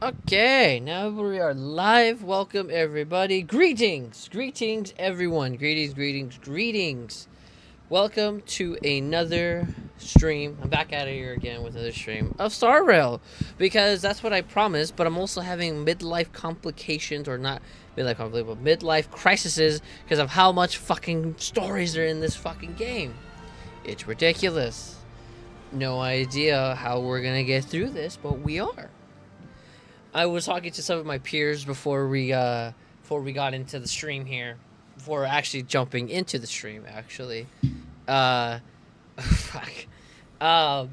Okay, now we are live. Welcome everybody. Greetings, everyone. Greetings. Welcome to another stream. I'm back out of here again with another stream of Star Rail because that's what I promised. But I'm also having midlife complications, or not midlife complications, but midlife crises because of how much fucking stories are in this fucking game. It's ridiculous. No idea how we're gonna get through this, but we are. I was talking to some of my peers before we got into the stream here, before actually jumping into the stream. Actually, fuck. Uh,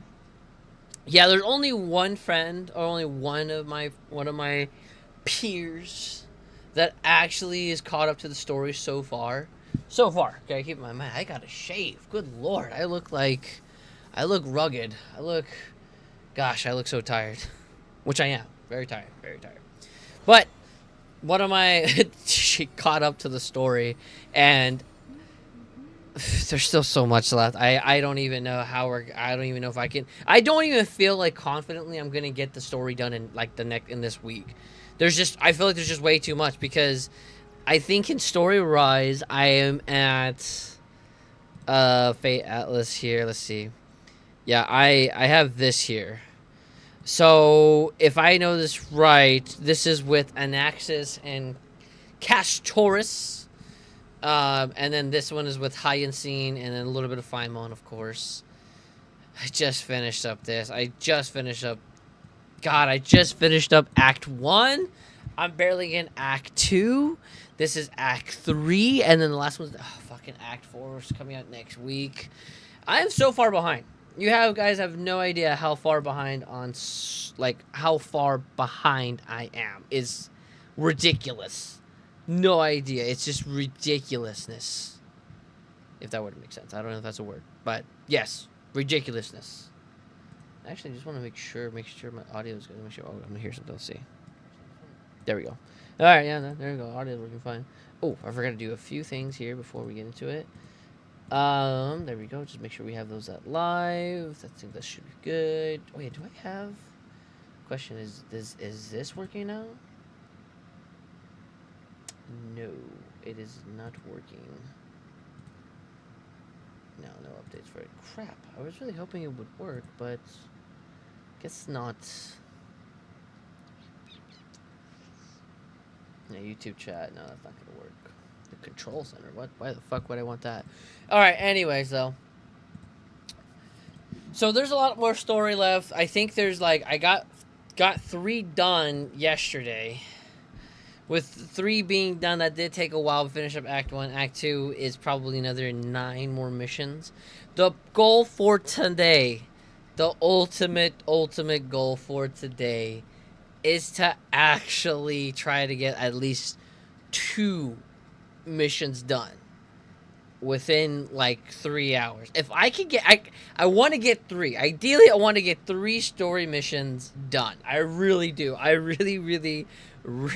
yeah, there's only one friend, or only one of my peers that actually is caught up to the story so far. So far, okay. Keep in mind, I got a shave. Good lord, I look rugged. I look so tired, which I am. Very tired. But one of my she caught up to the story, and there's still so much left. I don't even know I don't even know if I can. I don't even feel like confidently I'm gonna get the story done in like in this week. I feel like there's just way too much, because I think in Story Rise I am at Fate Atlas here. Let's see. Yeah, I have this here. So, if I know this right, this is with Anaxis and Castorus. And then this one is with Hyacinth, and then a little bit of Phymon, of course. I just finished up this. I just finished up Act 1. I'm barely in Act 2. This is Act 3. And then the last one's fucking Act 4 is coming out next week. I am so far behind. You guys have no idea how far behind how far behind I am. Is ridiculous. No idea. It's just ridiculousness. If that would make sense. I don't know if that's a word. But yes, ridiculousness. Actually, I just want to make sure my audio is good. Make sure. Oh, I'm going to hear something. Let's see. There we go. Alright, yeah, there we go. Audio is working fine. Oh, I forgot to do a few things here before we get into it. There we go. Just make sure we have those at live. I think that should be good. Oh yeah, do I have? Question is this working now? No, it is not working. No updates for it. Crap. I was really hoping it would work, but guess not. Yeah, YouTube chat. No, that's not gonna work. The control center. What? Why the fuck would I want that? All right. Anyways, though. So there's a lot more story left. I think there's I got 3 done yesterday. With 3 being done, that did take a while to finish up Act 1. Act 2 is probably another 9 more missions. The goal for today, the ultimate goal for today, is to actually try to get at least 2 missions done within 3 hours. If I can get, I want to get 3. Ideally, I want to get 3 story missions done. I really do. I really want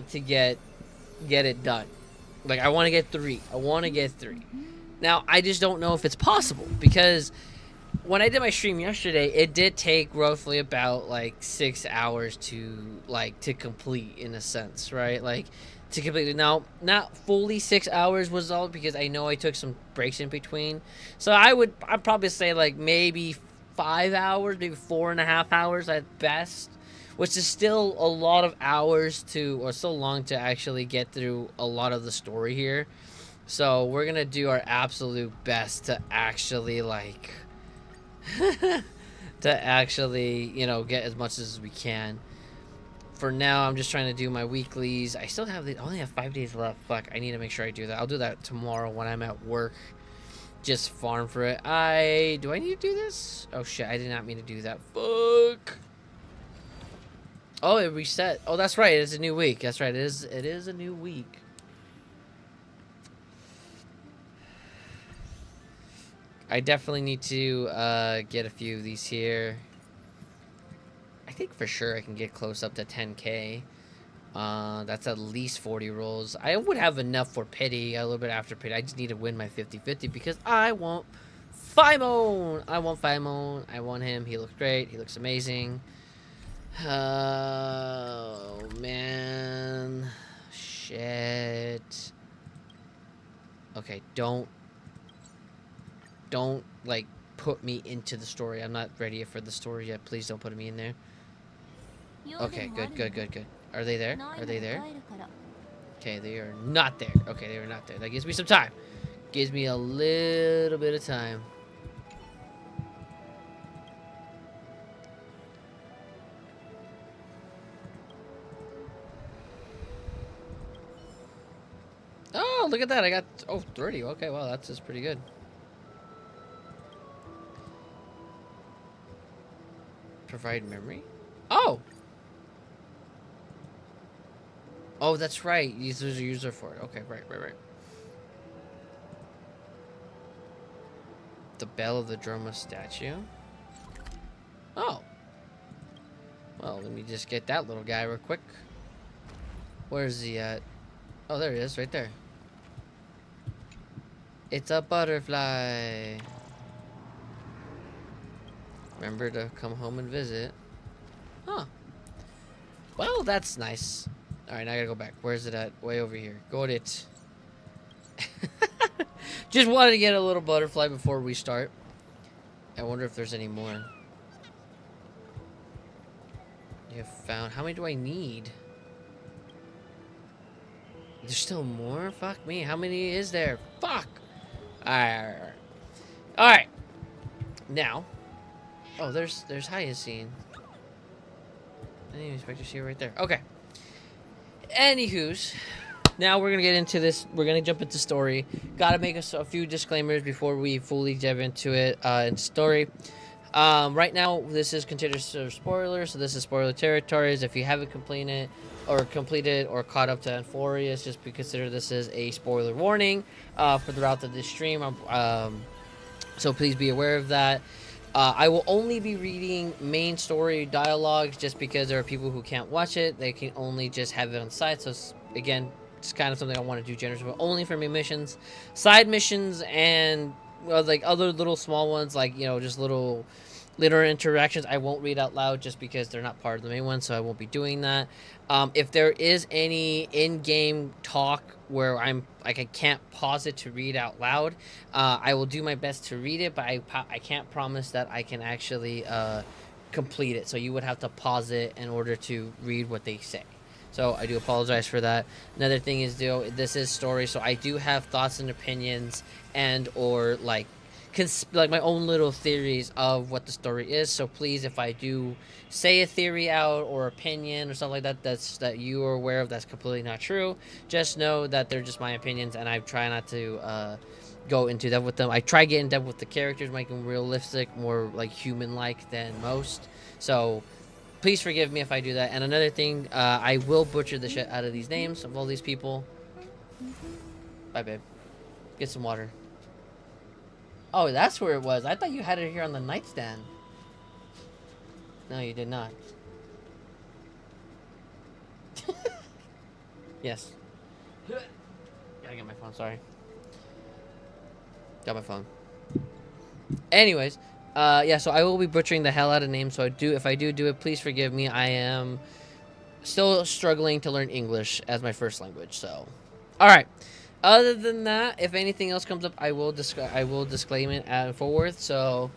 to get it done. I want to get 3. Now, I just don't know if it's possible, because when I did my stream yesterday, it did take roughly about 6 hours to complete, in a sense, right? To complete it. Now, not fully 6 hours was all, because I know I took some breaks in between. So I'd probably say maybe 5 hours, maybe 4.5 hours at best, which is still a lot of hours or so long to actually get through a lot of the story here. So we're gonna do our absolute best to actually get as much as we can. For now, I'm just trying to do my weeklies. I only have 5 days left. Fuck, I need to make sure I do that. I'll do that tomorrow when I'm at work. Just farm for it. Do I need to do this? Oh shit, I did not mean to do that. Fuck. Oh, it reset. Oh, that's right. It's a new week. That's right. It is a new week. I definitely need to get a few of these here. I think for sure I can get close up to 10k. That's at least 40 rolls. I would have enough for pity, a little bit after pity. I just need to win my 50-50 because I want Phymon. I want him. He looks great. He looks amazing. Oh, man. Shit. Okay, don't, like, put me into the story. I'm not ready for the story yet. Please don't put me in there. Okay, good. Are they there? Are they there? Okay, they are not there. Okay, they are not there. That gives me some time. Gives me a little bit of time. Oh, look at that. I got, 30. Okay, wow, that's just pretty good. Provide memory? Oh! Oh, that's right. There's a user for it. Okay, right. The Bell of the Droma statue. Oh. Well, let me just get that little guy real quick. Where's he at? Oh, there he is, right there. It's a butterfly. Remember to come home and visit. Huh. Well, that's nice. Alright, now I gotta go back. Where's it at? Way over here. Got it. Just wanted to get a little butterfly before we start. I wonder if there's any more. You have found... How many do I need? There's still more? Fuck me. How many is there? Fuck! Alright. Now. Oh, there's Hyacinth. I didn't even expect to see it right there. Okay. Anywho's, now we're gonna get into this. We're gonna jump into story. Gotta make a few disclaimers before we fully dive into it in story. Right now, this is considered spoilers, so this is spoiler territories. If you haven't completed or caught up to Euphorius, just be consider this is a spoiler warning for throughout this stream. So please be aware of that. I will only be reading main story dialogues just because there are people who can't watch it. They can only just have it on side. So again, it's kind of something I want to do generously, but only for main missions, side missions, and like other little small ones, like just little interactions. I won't read out loud just because they're not part of the main one, so I won't be doing that. If there is any in-game talk where I can't pause it to read out loud, I will do my best to read it, but I can't promise that I can actually complete it. So you would have to pause it in order to read what they say. So I do apologize for that. Another thing is, this is story, so I do have thoughts and opinions and or like my own little theories of what the story is. So please, if I do say a theory out or opinion or something like that that you are aware of that's completely not true, just know that they're just my opinions, and I try not to go into depth with them. I try getting depth with the characters, making them realistic, more like human-like than most. So please forgive me if I do that. And another thing, I will butcher the shit out of these names of all these people. Bye, babe. Get some water. Oh, that's where it was. I thought you had it here on the nightstand. No, you did not. Yes. Gotta get my phone, sorry. Got my phone. Anyways, yeah, so I will be butchering the hell out of names, so if I do it, please forgive me. I am still struggling to learn English as my first language, so. Alright. Other than that, if anything else comes up, I will disclaim it forward. So,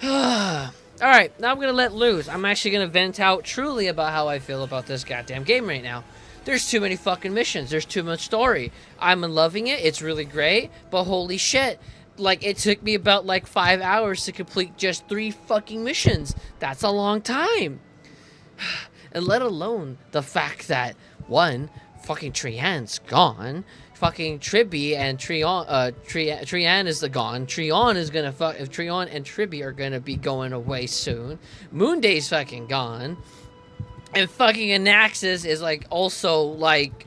all right, now I'm gonna let loose. I'm actually gonna vent out truly about how I feel about this goddamn game right now. There's too many fucking missions. There's too much story. I'm loving it. It's really great, but holy shit. Like, it took me about like 5 hours to complete just 3 fucking missions. That's a long time. And let alone the fact that, one, fucking Trian's gone. Fucking Tribby and Trian is gone. Trion is gonna if Trion and Tribby are gonna be going away soon. Moonday's fucking gone. And fucking Anaxis is like also like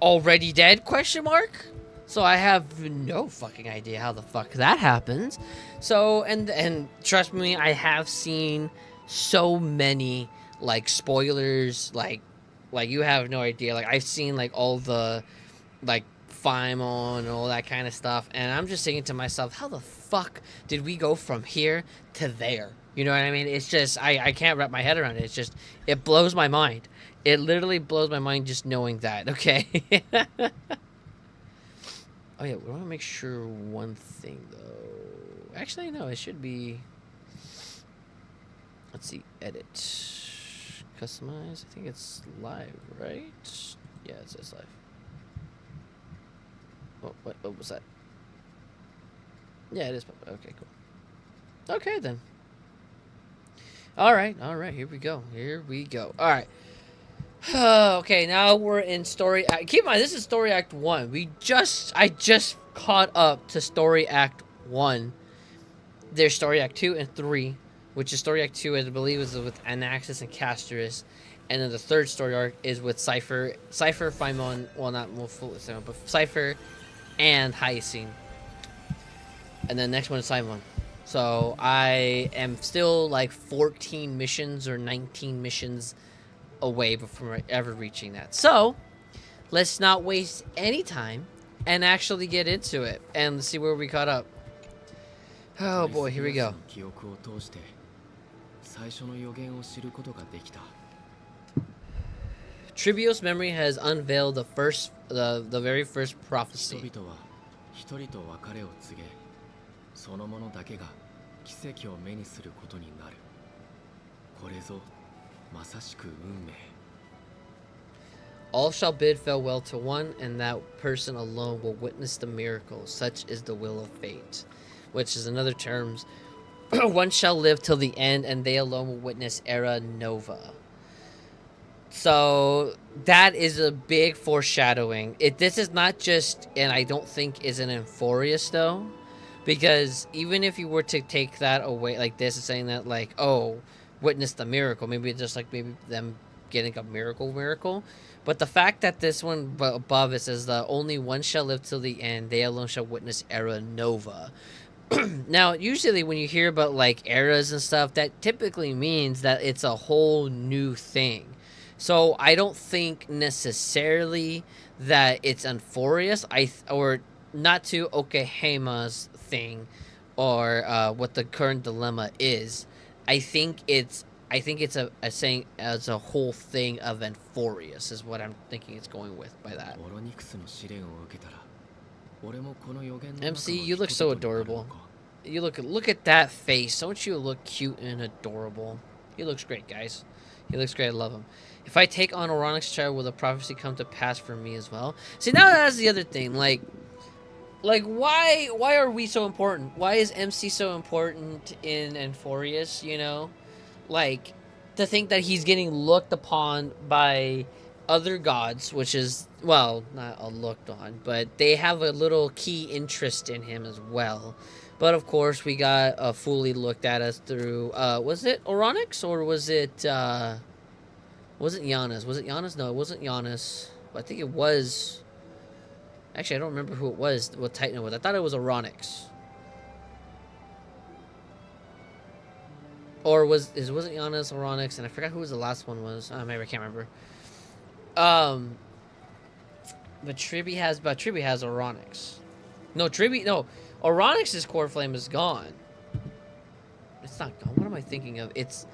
already dead, question mark? So I have no fucking idea how the fuck that happens. So and trust me, I have seen so many like spoilers, like you have no idea. Like I've seen like all the like FIMO and all that kind of stuff, and I'm just thinking to myself, how the fuck did we go from here to there? You know what I mean? It's just I can't wrap my head around it. It's just it blows my mind. It literally blows my mind just knowing that. Okay. Oh yeah, we want to make sure one thing though. Actually, no, it should be. Let's see, edit, customize. I think it's live, right? Yeah, it says live. What was that? Yeah, it is. Okay, cool. Okay then. All right. Here we go. All right. Okay, now we're in story act. Keep in mind, this is story act 1. I just caught up to story act 1. There's story act 2 and 3, which is story act 2, I believe, is with Anaxis and Casterus, and then the third story arc is with Cypher, Phimon, well, not full Simon, but Cypher and Hyacine, and then next one is Simon. So I am still like 14 missions or 19 missions away before ever reaching that. So let's not waste any time and actually get into it and see where we caught up. Oh boy, here we go. Trivios' memory has unveiled the very first prophecy. All shall bid farewell to one, and that person alone will witness the miracle. Such is the will of fate. Which is another terms. One shall live till the end, and they alone will witness era nova. So that is a big foreshadowing. This is not just, and I don't think is an Euphorius though, because even if you were to take that away, like this is saying that like, oh, witness the miracle, maybe it's just like maybe them getting a miracle. But the fact that this one above it says the only one shall live till the end, they alone shall witness era nova. Now, usually when you hear about like eras and stuff, that typically means that it's a whole new thing. So I don't think necessarily that it's Euphorius, or not to Okehama's thing, or what the current dilemma is. I think it's a saying as a whole thing of Euphorius is what I'm thinking it's going with by that. MC, you look so adorable. You look at that face. Don't you look cute and adorable? He looks great, guys. He looks great. I love him. If I take on Oronic's child, will the prophecy come to pass for me as well? See, now that's the other thing. Like why are we so important? Why is MC so important in Euphorius, you know? Like, to think that he's getting looked upon by other gods, which is, well, not a looked on, but they have a little key interest in him as well. But of course, we got fully looked at us through, was it Oronix, or was it Giannis? Was it Giannis? No, it wasn't Giannis. I think it was, actually, I don't remember who it was, what Titan it was. I thought it was Oronix. Or wasn't Giannis, Oronix, and I forgot who the last one was. Maybe I can't remember. But Tribi has Oronix. No, Oronix's core flame is gone. It's not gone. What am I thinking of? It's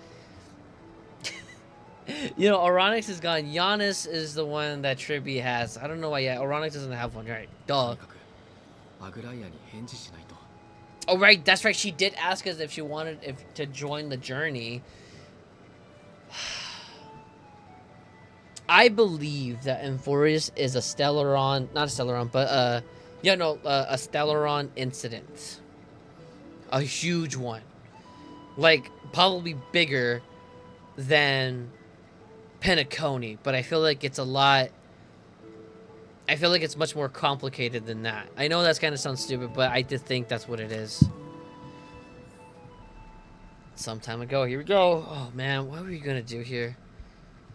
you know, Oronix is gone. Giannis is the one that Tribi has. I don't know why yet. Oronix doesn't have one, right? Duh. Oh, right, that's right. She did ask us if she wanted to join the journey. I believe that Euphorius is a Stellaron, not a Stellaron, but a Stellaron incident. A huge one. Like, probably bigger than Penacony, but I feel like it's much more complicated than that. I know that's kind of sounds stupid, but I did think that's what it is. Some time ago. Here we go. Oh, man. What were you going to do here?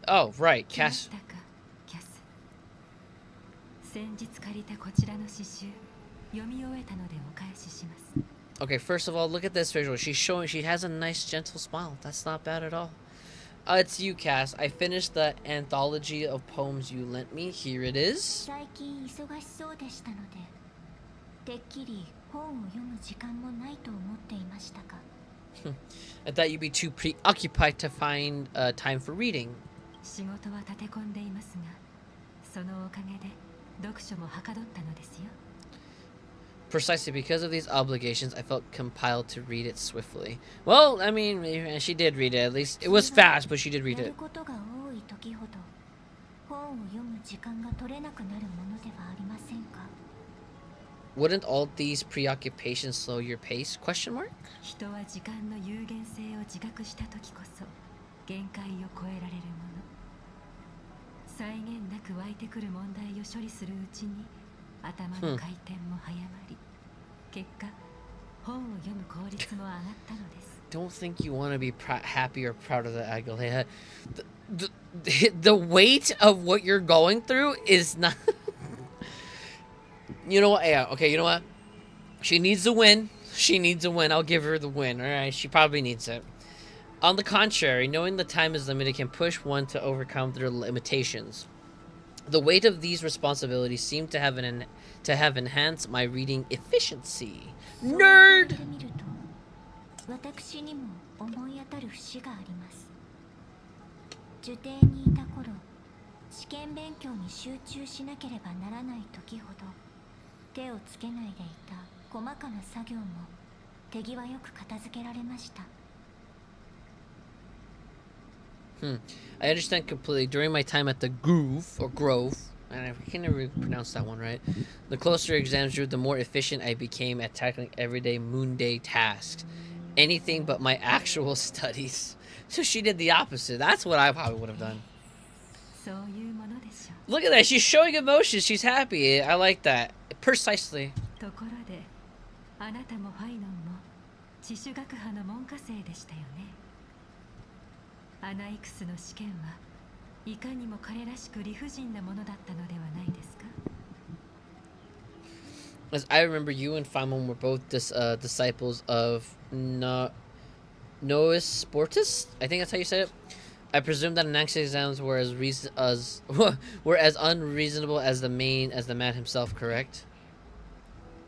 Oh, right. Cass. Okay, first of all, look at this visual. She has a nice, gentle smile. That's not bad at all. It's you, Cass. I finished the anthology of poems you lent me. Here it is. I thought you'd be too preoccupied to find time for reading. 仕事は立て込んでいますが、そのおかげで読書もはかどったのですよ。Precisely because of these obligations, I felt compelled to read it swiftly. Well, I mean, she did read it. At least it was fast, but she did read it. Wouldn't all these preoccupations slow your pace? Question mark? 人は時間の有限性を自覚した時こそ限界を超えられるもの。際限なく湧いてくる問題を処理するうちに頭の回転も早まり、結果本を読む効率も上がったのです。Don't think you want to be happy or proud of the Aguilera. The weight of what you're going through is not. You know what? Yeah, okay, you know what? She needs a win. She needs a win. I'll give her the win, alright? She probably needs it. On the contrary, knowing the time is limited can push one to overcome their limitations. The weight of these responsibilities seem to have enhanced my reading efficiency. Nerd! 私にも思い当たる節があります。受験にいた頃、試験勉強に集中しなければならない時ほど手をつけないでいた細かな作業も手際よく片付けられました。I understand completely. During my time at the Grove, and I can never pronounce that one right, the closer exams drew, the more efficient I became at tackling everyday moon-day tasks. Anything but my actual studies. So she did the opposite. That's what I probably would have done. Look at that. She's showing emotions. She's happy. I like that. Precisely. ところで、あなたもファイノンも地主学派の門下生でしたよね。アナイクスの試験はいかにも彼らしく理不尽なものだったのではないですか。As I remember, you and Famon were both disciples of Nois Sportus. I think that's how you said it. I presume that next exams were were as unreasonable as the man himself, correct?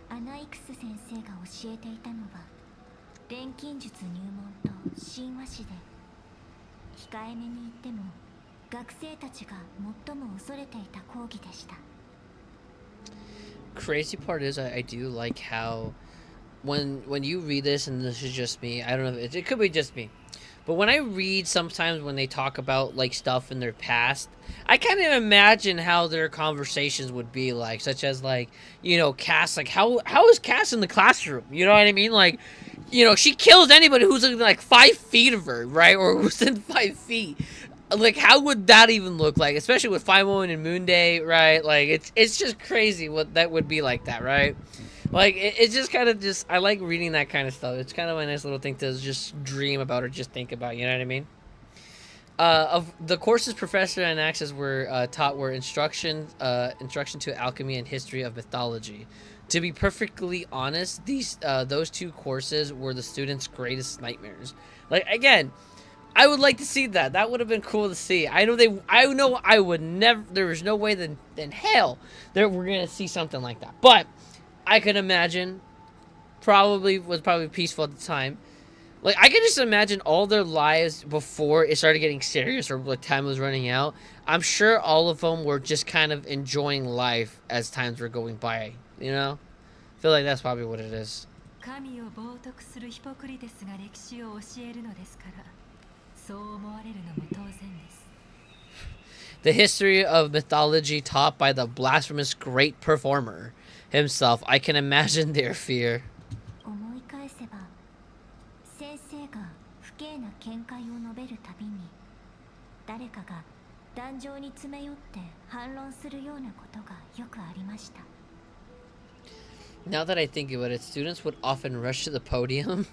アナイクス先生が教えていたのは錬金術入門と神話史で、控えめに言っても学生たちが最も恐れていた講義でした。Crazy part is I do like how when you read this, and this is just me, I don't know, it could be just me, but when I read sometimes when they talk about like stuff in their past, I kind of imagine how their conversations would be like, such as like, you know, Cass, like how is Cass in the classroom, you know what I mean? Like, you know, she kills anybody who's like 5 feet of her, right? Or within 5 feet. Like, how would that even look like? Especially with Five-Moon and Moon Day, right? Like, it's just crazy what that would be like that, right? Like, it's just kind of just, I like reading that kind of stuff. It's kind of a nice little thing to just dream about or just think about, you know what I mean? Of the courses Professor and Axis were taught were instruction to alchemy and history of mythology. To be perfectly honest, those 2 courses were the students' greatest nightmares. Like, again, I would like to see that. That would have been cool to see. I know I would never, there was no way in hell that we're going to see something like that. But I could imagine, was probably peaceful at the time. Like, I could just imagine all their lives before it started getting serious or like time was running out. I'm sure all of them were just kind of enjoying life as times were going by, you know? I feel like that's probably what it is. 神を冒涜するヒポクリテスが歴史を教えるのですから、そう思われるのも当然です。The history of mythology taught by the blasphemous great performer himself. I can imagine their fear. 思い返せば、先生が不敬な見解を述べるたびに、誰かが壇上に詰め寄って反論するようなことがよくありました。Now that I think about it, students would often rush to the podium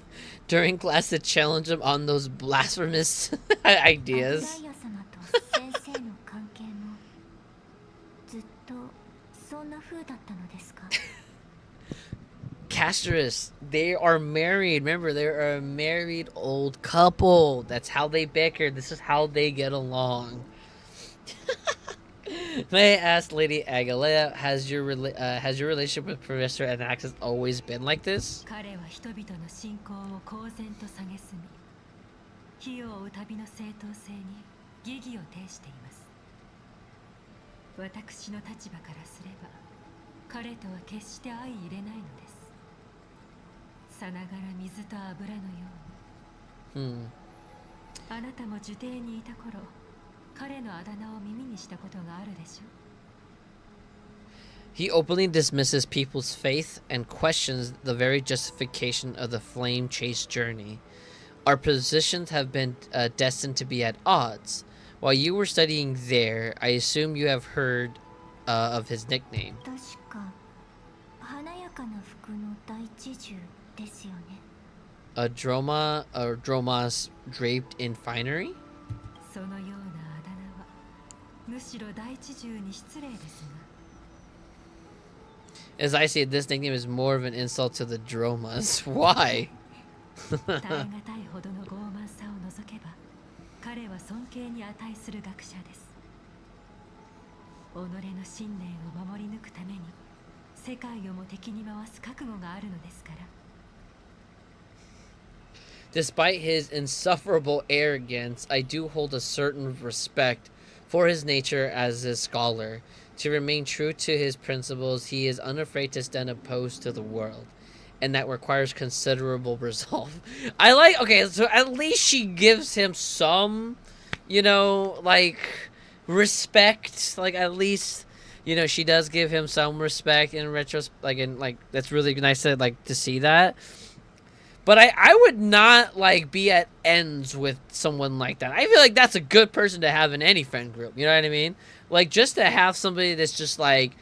during class to challenge them on those blasphemous ideas. Casterus, they are married. Remember, they're a married old couple. That's how they bicker. This is how they get along. May I ask, Lady Agalea, has your relationship with Professor Anaxis always been like this? 彼は人々の信仰を公然と蔑み、火を追う旅の正当性に疑義を呈しています。私の立場からすれば、彼とは決して相入れないのです。さながら水と油のように。あなたも呪帝にいた頃、彼のあだ名を耳にしたことがあるでしょう。He openly dismisses people's faith and questions the very justification of the flame chase journey. Our positions have been destined to be at odds. While you were studying there, I assume you have heard of his nickname. 確か華やかな服の大知獣ですよね。A droma or dromas draped in finery? そのようなあだ名はむしろ大知獣に失礼ですが。As I see it, this nickname is more of an insult to the dromas. Why? 耐え難いほどの傲慢さを除けば、彼は尊敬に値する学者です。己の信念を守り抜くために、世界をも敵に回す覚悟があるのですから。Despite his insufferable arrogance, I do hold a certain respect for his nature as a scholar. To remain true to his principles, he is unafraid to stand opposed to the world, and that requires considerable resolve. I like, okay, so at least she gives him some, you know, like, respect. Like, at least, you know, she does give him some respect in retrospect. Like, that's really nice to, like, to see that. But I would not, like, be at ends with someone like that. I feel like that's a good person to have in any friend group. You know what I mean? Like, just to have somebody that's just, like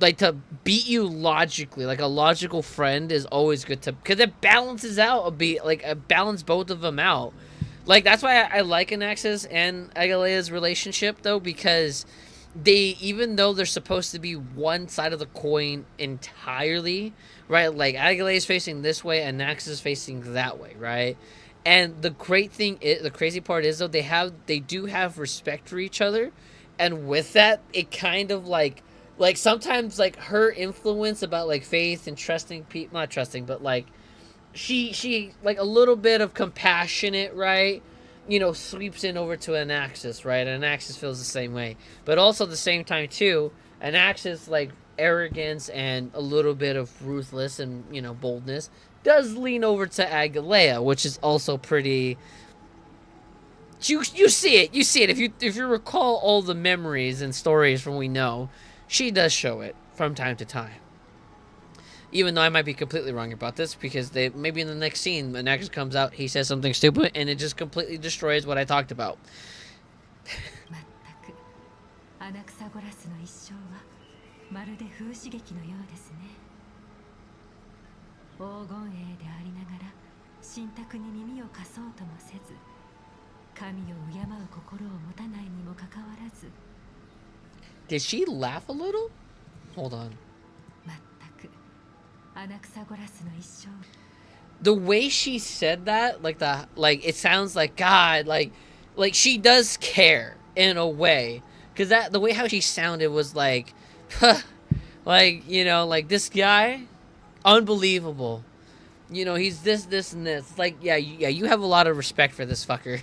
to beat you logically. Like, a logical friend is always good to... Because it balances out a bit. Like, balance both of them out. Like, that's why I like Anaxis and Agalea's relationship, though. Because they, even though they're supposed to be one side of the coin entirely... Right, like Agalea is facing this way and Naxus is facing that way, right? And the great thing is, the crazy part is though, they do have respect for each other, and with that, it kind of like sometimes like her influence about like faith and trusting people, not trusting, but like she like a little bit of compassionate, right? You know, sweeps in over to Anaxis, right? And Anaxis feels the same way, but also at the same time too, Anaxis like arrogance and a little bit of ruthless and, you know, boldness does lean over to Agalea, which is also pretty... You see it if you recall all the memories and stories from We Know, she does show it from time to time. Even though I might be completely wrong about this, because they maybe in the next scene when Anaxis comes out, he says something stupid and it just completely destroys what I talked about. まるで風刺劇のようですね。黄金栄でありながら神託に耳を貸そうともせず、神を敬う心を持たないにもかかわらず。Did she laugh a little? Hold on. まったくアナクサゴラスの一生。The way she said that, like it sounds like God, like she does care in a way, because that the way how she sounded was like. Like, you know, like this guy, unbelievable. You know, he's this, and this. It's like, yeah, you have a lot of respect for this fucker.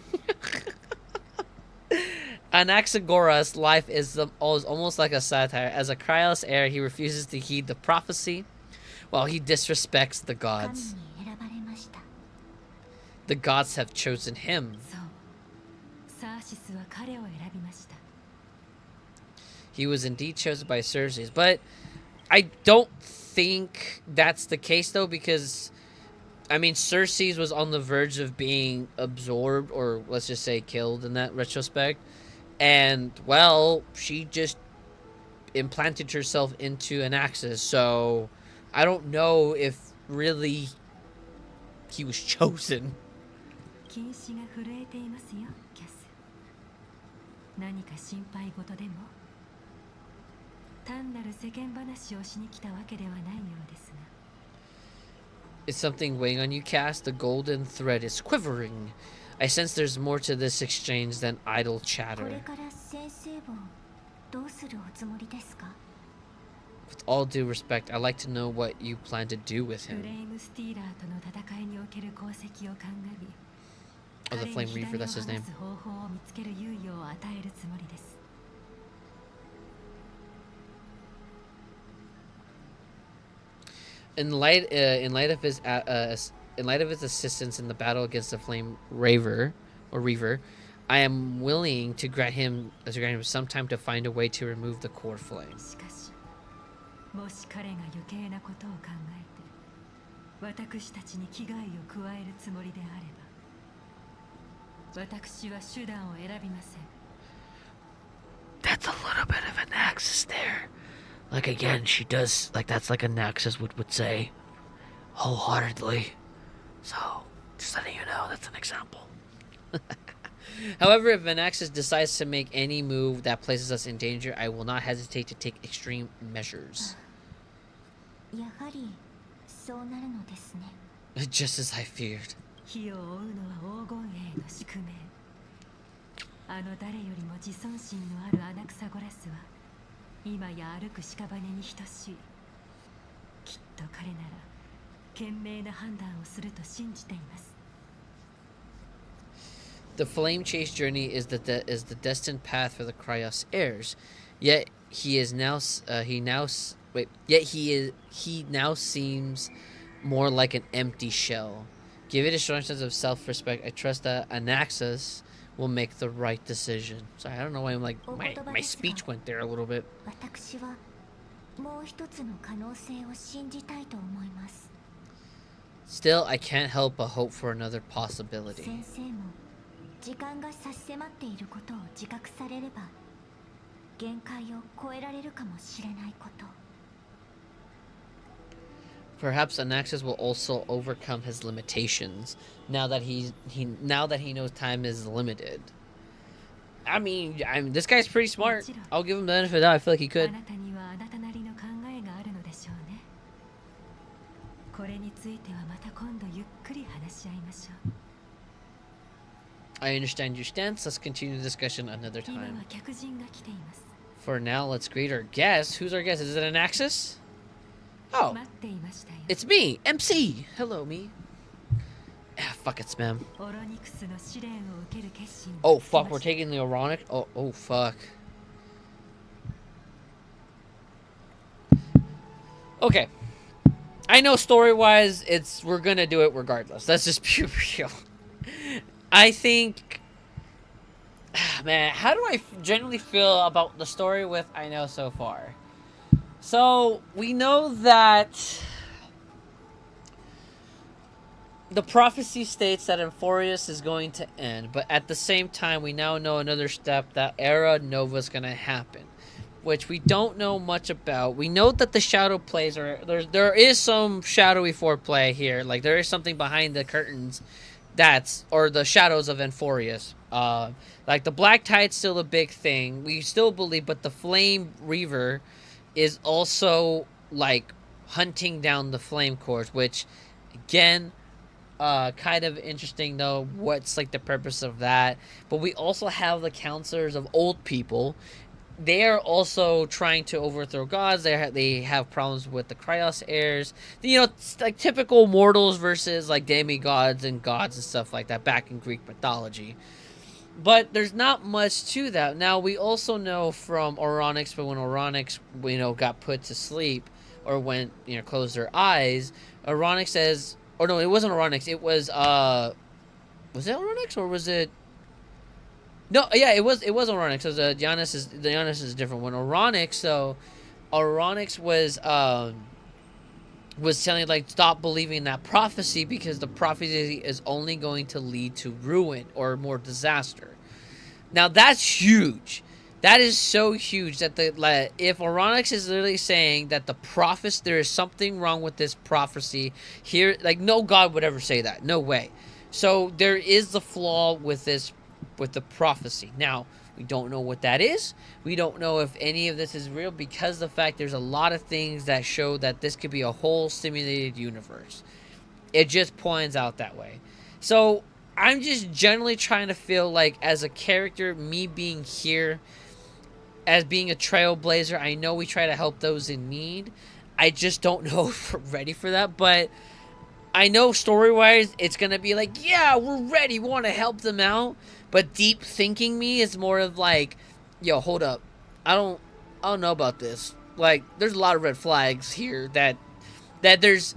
Anaxagoras' life is almost like a satire. As a Kryos heir, he refuses to heed the prophecy, while he disrespects the gods. The gods have chosen him. He was indeed chosen by Cersei, but I don't think that's the case though, because I mean Cersei was on the verge of being absorbed, or let's just say killed in that retrospect, and well, she just implanted herself into Anaxis, so I don't know if really he was chosen. 単なる世間話をしに来たわけではないようですが。Is something weighing on you, Cass? The golden thread is quivering. I sense there's more to this exchange than idle chatter. これから先生をどうする all due respect, I'd like to know what you plan to do with フレ him. ームスティーラーとの戦いにおける功績を鑑み Oh, the 彼に Flame Reaver, 左を that's his 剥が name. す方法を見つける猶予を与えるつもりです In light of his assistance in the battle against the Flame Reaver, I am willing to grant him some time to find a way to remove the core flame. しかしもし彼が余計なことを考えて私たちに危害を加えるつもりであれば私は手段を選びません That's a little bit of an axis there. Like again, she does that's like a Naxxas would say, wholeheartedly. So, just letting you know, that's an example. However, if Vanaxis decides to make any move that places us in danger, I will not hesitate to take extreme measures. やはりそうなるのですね Just as I feared. 火を追うのは黄金兵の宿命あの誰よりも自尊心のあるアナクサゴラスは今や歩く屍に等しいきっと彼なら賢明な判断をすると信じています The flame chase journey is the destined path for the Cryos heirs. Yet he now seems more like an empty shell. Give it a strong sense of self-respect. I trust that Anaxas will make the right decision. Sorry, I don't know why I'm like my speech went there a little bit. 私はもう一つの可能性を信じたいと思います Still, I can't help but hope for another possibility. 先生も時間が差し迫っていることを自覚されれば限界を超えられるかもしれないこと Perhaps Anaxas will also overcome his limitations now that he knows time is limited. I mean, this guy's pretty smart. I'll give him the benefit of the doubt. I feel like he あ could. なたにはあなたなりの考えがあるのでしょうねこれについてはまた今度ゆっくり話し合いましょう I understand your stance. Let's continue the discussion another 今は time. 客人が来ています For now, let's greet our guest. Who's our guest? Is it Anaxas? Oh, 待っていましたよ it's me, MC. Hello, me. Ah, fuck it, spam. オロニクスの試練を受ける決心 Oh つき fuck, ま we're した taking the ironic. Oh fuck. Okay. I know story-wise, we're gonna do it regardless. That's just pure. I think, man, how do I generally feel about the story with I know so far? So we know that the prophecy states that Euphorius is going to end, but at the same time, we now know another step that Era Nova is going to happen, which we don't know much about. We know that the shadow plays are there is some shadowy foreplay here, like there is something behind the curtains, or the shadows of Euphorius. Like the Black Tide's still a big thing. We still believe, but the Flame Reaver is also like hunting down the flame cores, which again kind of interesting though what's like the purpose of that. But we also have the counselors of old people. They are also trying to overthrow gods. They have problems with the Cryos heirs, you know, it's like typical mortals versus like demigods and gods and stuff like that back in Greek mythology. But there's not much to that. Now, we also know from Oronix, but when Oronix, you know, got put to sleep, or when, you know, closed their eyes, Oronix says, or no, it wasn't Oronix, it was it Oronix, or was it, no, yeah, it was Oronix, because Giannis is a different one. Oronix was telling, like, stop believing that prophecy because the prophecy is only going to lead to ruin or more disaster. Now, that's huge. That is so huge that if Oronix is literally saying that there is something wrong with this prophecy here, like, no god would ever say that. No way. So there is the flaw with the prophecy. Now, we don't know what that is. We don't know if any of this is real because the fact there's a lot of things that show that this could be a whole simulated universe. It just points out that way. So I'm just generally trying to feel like as a character, me being here, as being a trailblazer, I know we try to help those in need. I just don't know if we're ready for that. But I know story-wise, it's going to be like, yeah, we're ready. We want to help them out. But deep thinking me is more of like, yo, hold up. I don't know about this. Like, there's a lot of red flags here that there's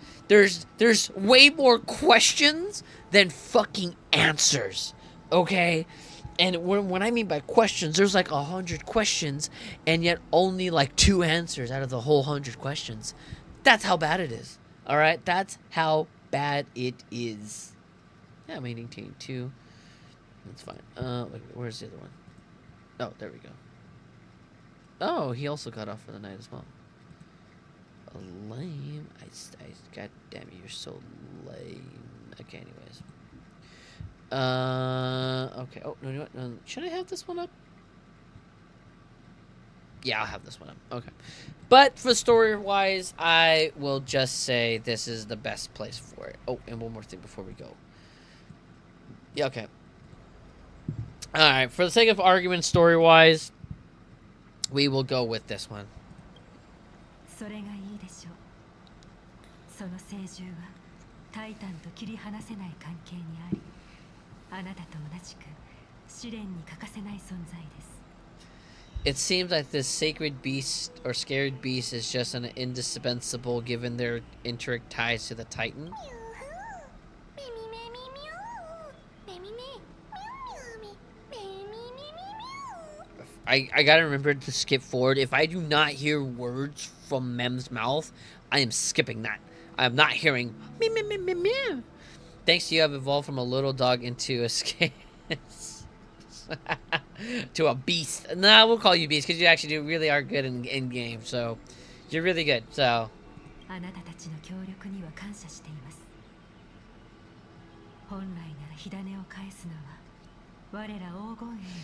way more questions than fucking answers. Okay? And when I mean by questions, there's like 100 questions, and yet only like 2 answers out of the whole 100 questions. That's how bad it is. All right, that's how bad it is. Yeah, I'm eating team 2. That's fine. Where's the other one? Oh, there we go. Oh, he also got off for the night as well. Lame. God damn it, you're so lame. Okay, anyways. Okay. Oh, no, you know what? No, should I have this one up? Yeah, I'll have this one up. Okay. But for story-wise, I will just say this is the best place for it. Oh, and one more thing before we go. Yeah, okay. Alright, for the sake of argument, story-wise, we will go with this one. それがいいでしょう。その聖獣はタイタンと切り離せない関係にあり、あなたと同じく試練に欠かせない存在です。It seems like this sacred beast or scared beast is just an indispensable given their intricate ties to the Titan. I gotta remember to skip forward. If I do not hear words from Mem's mouth, I am skipping that. I am not hearing meow, meow, meow, meow, meow. Thanks to you, I've evolved from a little dog into a to a beast. Nah, we'll call you beast because you actually really are good in game. So you're really good. So.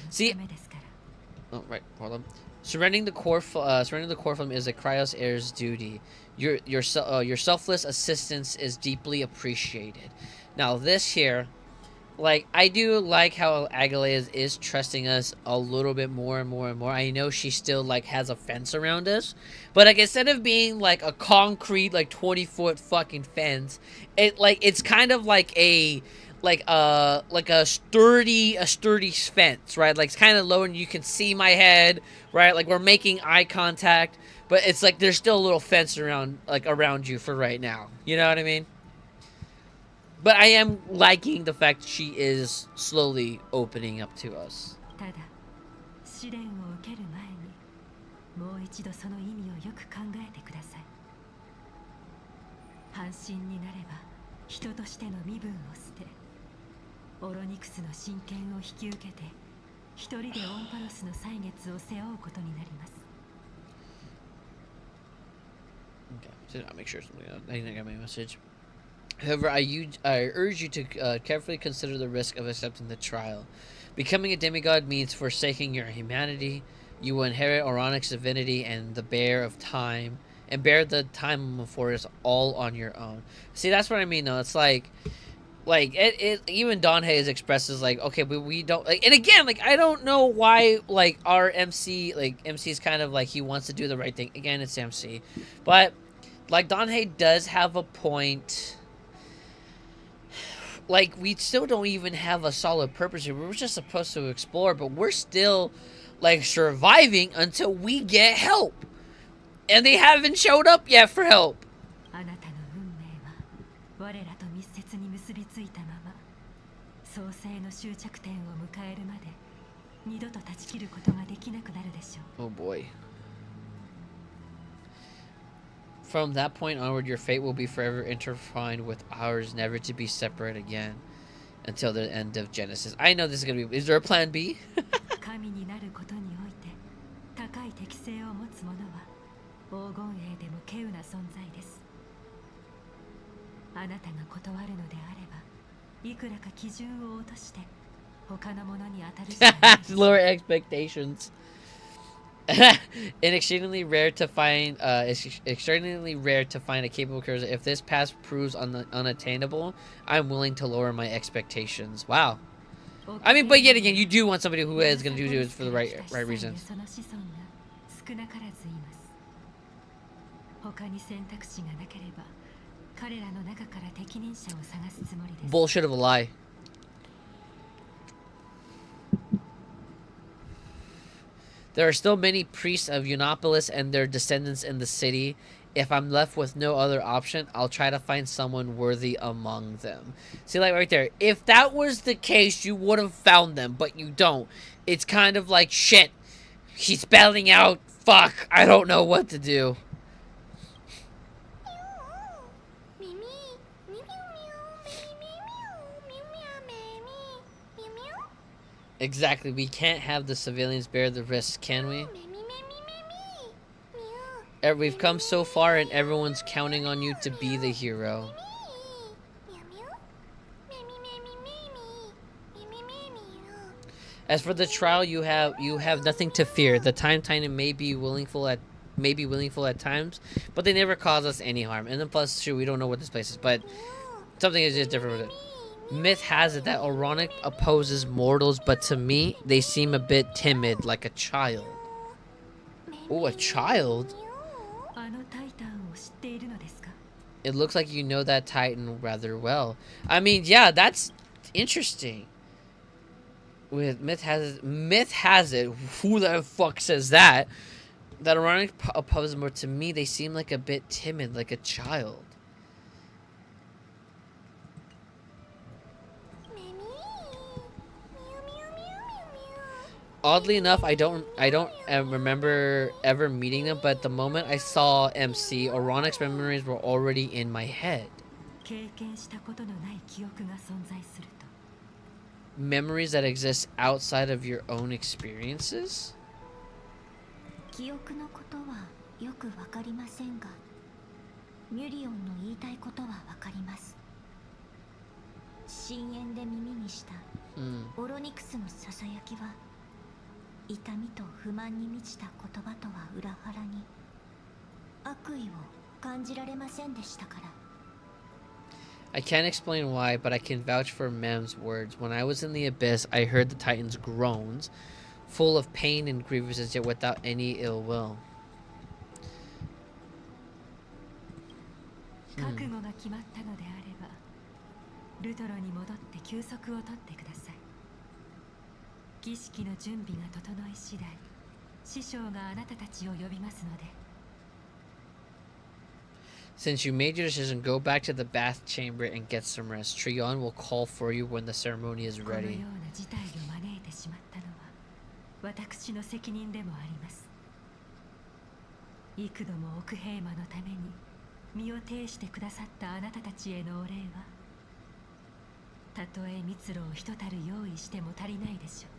See. Oh, right. Hold on. Surrendering the core flame is a Cryos heir's duty. Your selfless assistance is deeply appreciated. Now this here, like, I do like how Agalaea is trusting us a little bit more and more and more. I know she still like has a fence around us, but like instead of being like a concrete like 20-foot fucking fence, it's kind of like a sturdy fence, right? Like it's kind of low and you can see my head, right? Like we're making eye contact, but it's like there's still a little fence around you for right now. You know what I mean? But I am liking the fact she is slowly opening up to us. Okay, so I'll make sure something else. I think I got my message. However, I urge you to carefully consider the risk of accepting the trial. Becoming a demigod means forsaking your humanity. You will inherit Oronic's divinity and the bear of time, and bear the time of forest all on your own. See, that's what I mean, though. It's like even Don Hayes expresses like, okay, we don't like, and again, like I don't know why like our MC is kind of like he wants to do the right thing. Again, it's MC, but like Don Hayes does have a point. Like, we still don't even have a solid purpose here. We're just supposed to explore, but we're still, like, surviving until we get help. And they haven't showed up yet for help. Oh, boy. From that point onward, your fate will be forever intertwined with ours, never to be separate again until the end of Genesis. I know this is going to be... Is there a plan B? Lower expectations. Extremely rare to find a capable character. If this path proves unattainable, I'm willing to lower my expectations. Wow. I mean, but yet again, you do want somebody who is going to do it for the right reasons. 少なからずいます。他に選択肢がなければ彼らの中から適任者を探すつもりです。 Bullshit of a lie. There are still many priests of Unopolis and their descendants in the city. If I'm left with no other option, I'll try to find someone worthy among them. See, like right there, if that was the case, you would have found them, but you don't. It's kind of like, shit, he's spelling out, fuck, I don't know what to do. Exactly, we can't have the civilians bear the risk, can we? We've come so far and everyone's counting on you to be the hero. As for the trial, you have nothing to fear. The Time Titan may be willful at times, but they never cause us any harm. And then plus, sure, we don't know what this place is, but something is just different with it. Myth has it that Oronic opposes mortals, but to me, they seem a bit timid, like a child. Oh, a child? It looks like you know that Titan rather well. I mean, yeah, that's interesting. With myth has it. Who the fuck says that? That Oronic opposes more. To me, they seem like a bit timid, like a child. Oddly enough, I don't remember ever meeting them, but the moment I saw MC, Oronic's memories were already in my head. Memories that exist outside of your own experiences? 記憶のことはよくわかりませんが、ミュリオンの言いたいことはわかります。深淵で耳にしたオロニクスのささやきは、痛みと不満に満ちた言葉とは裏腹に悪意を感じられませんでしたから。I can't explain why, but I can vouch for Mem's words. When I was in the abyss, I heard the Titan's groans, full of pain and grievances, yet without any ill will. 覚悟が決まったのであれば、ルトロに戻って休息を取ってください。儀式の準備が整い次第、師匠があなたたちを呼びますので。Since you made your decision, go back to the bath chamber and get some rest. Trion will call for you when the ceremony is このよ ready. うな事態を招いてしまったのは私の責任でもあります。幾度も奥平魔のために身を挺してくださったあなたたちへのお礼は、たとえ蜜蝋をひとたる用意しても足りないでしょう。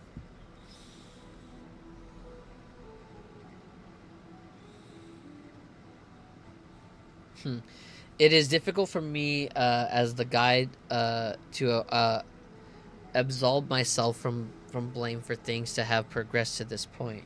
It is difficult for me as the guide to absolve myself from blame for things to have progressed to this point.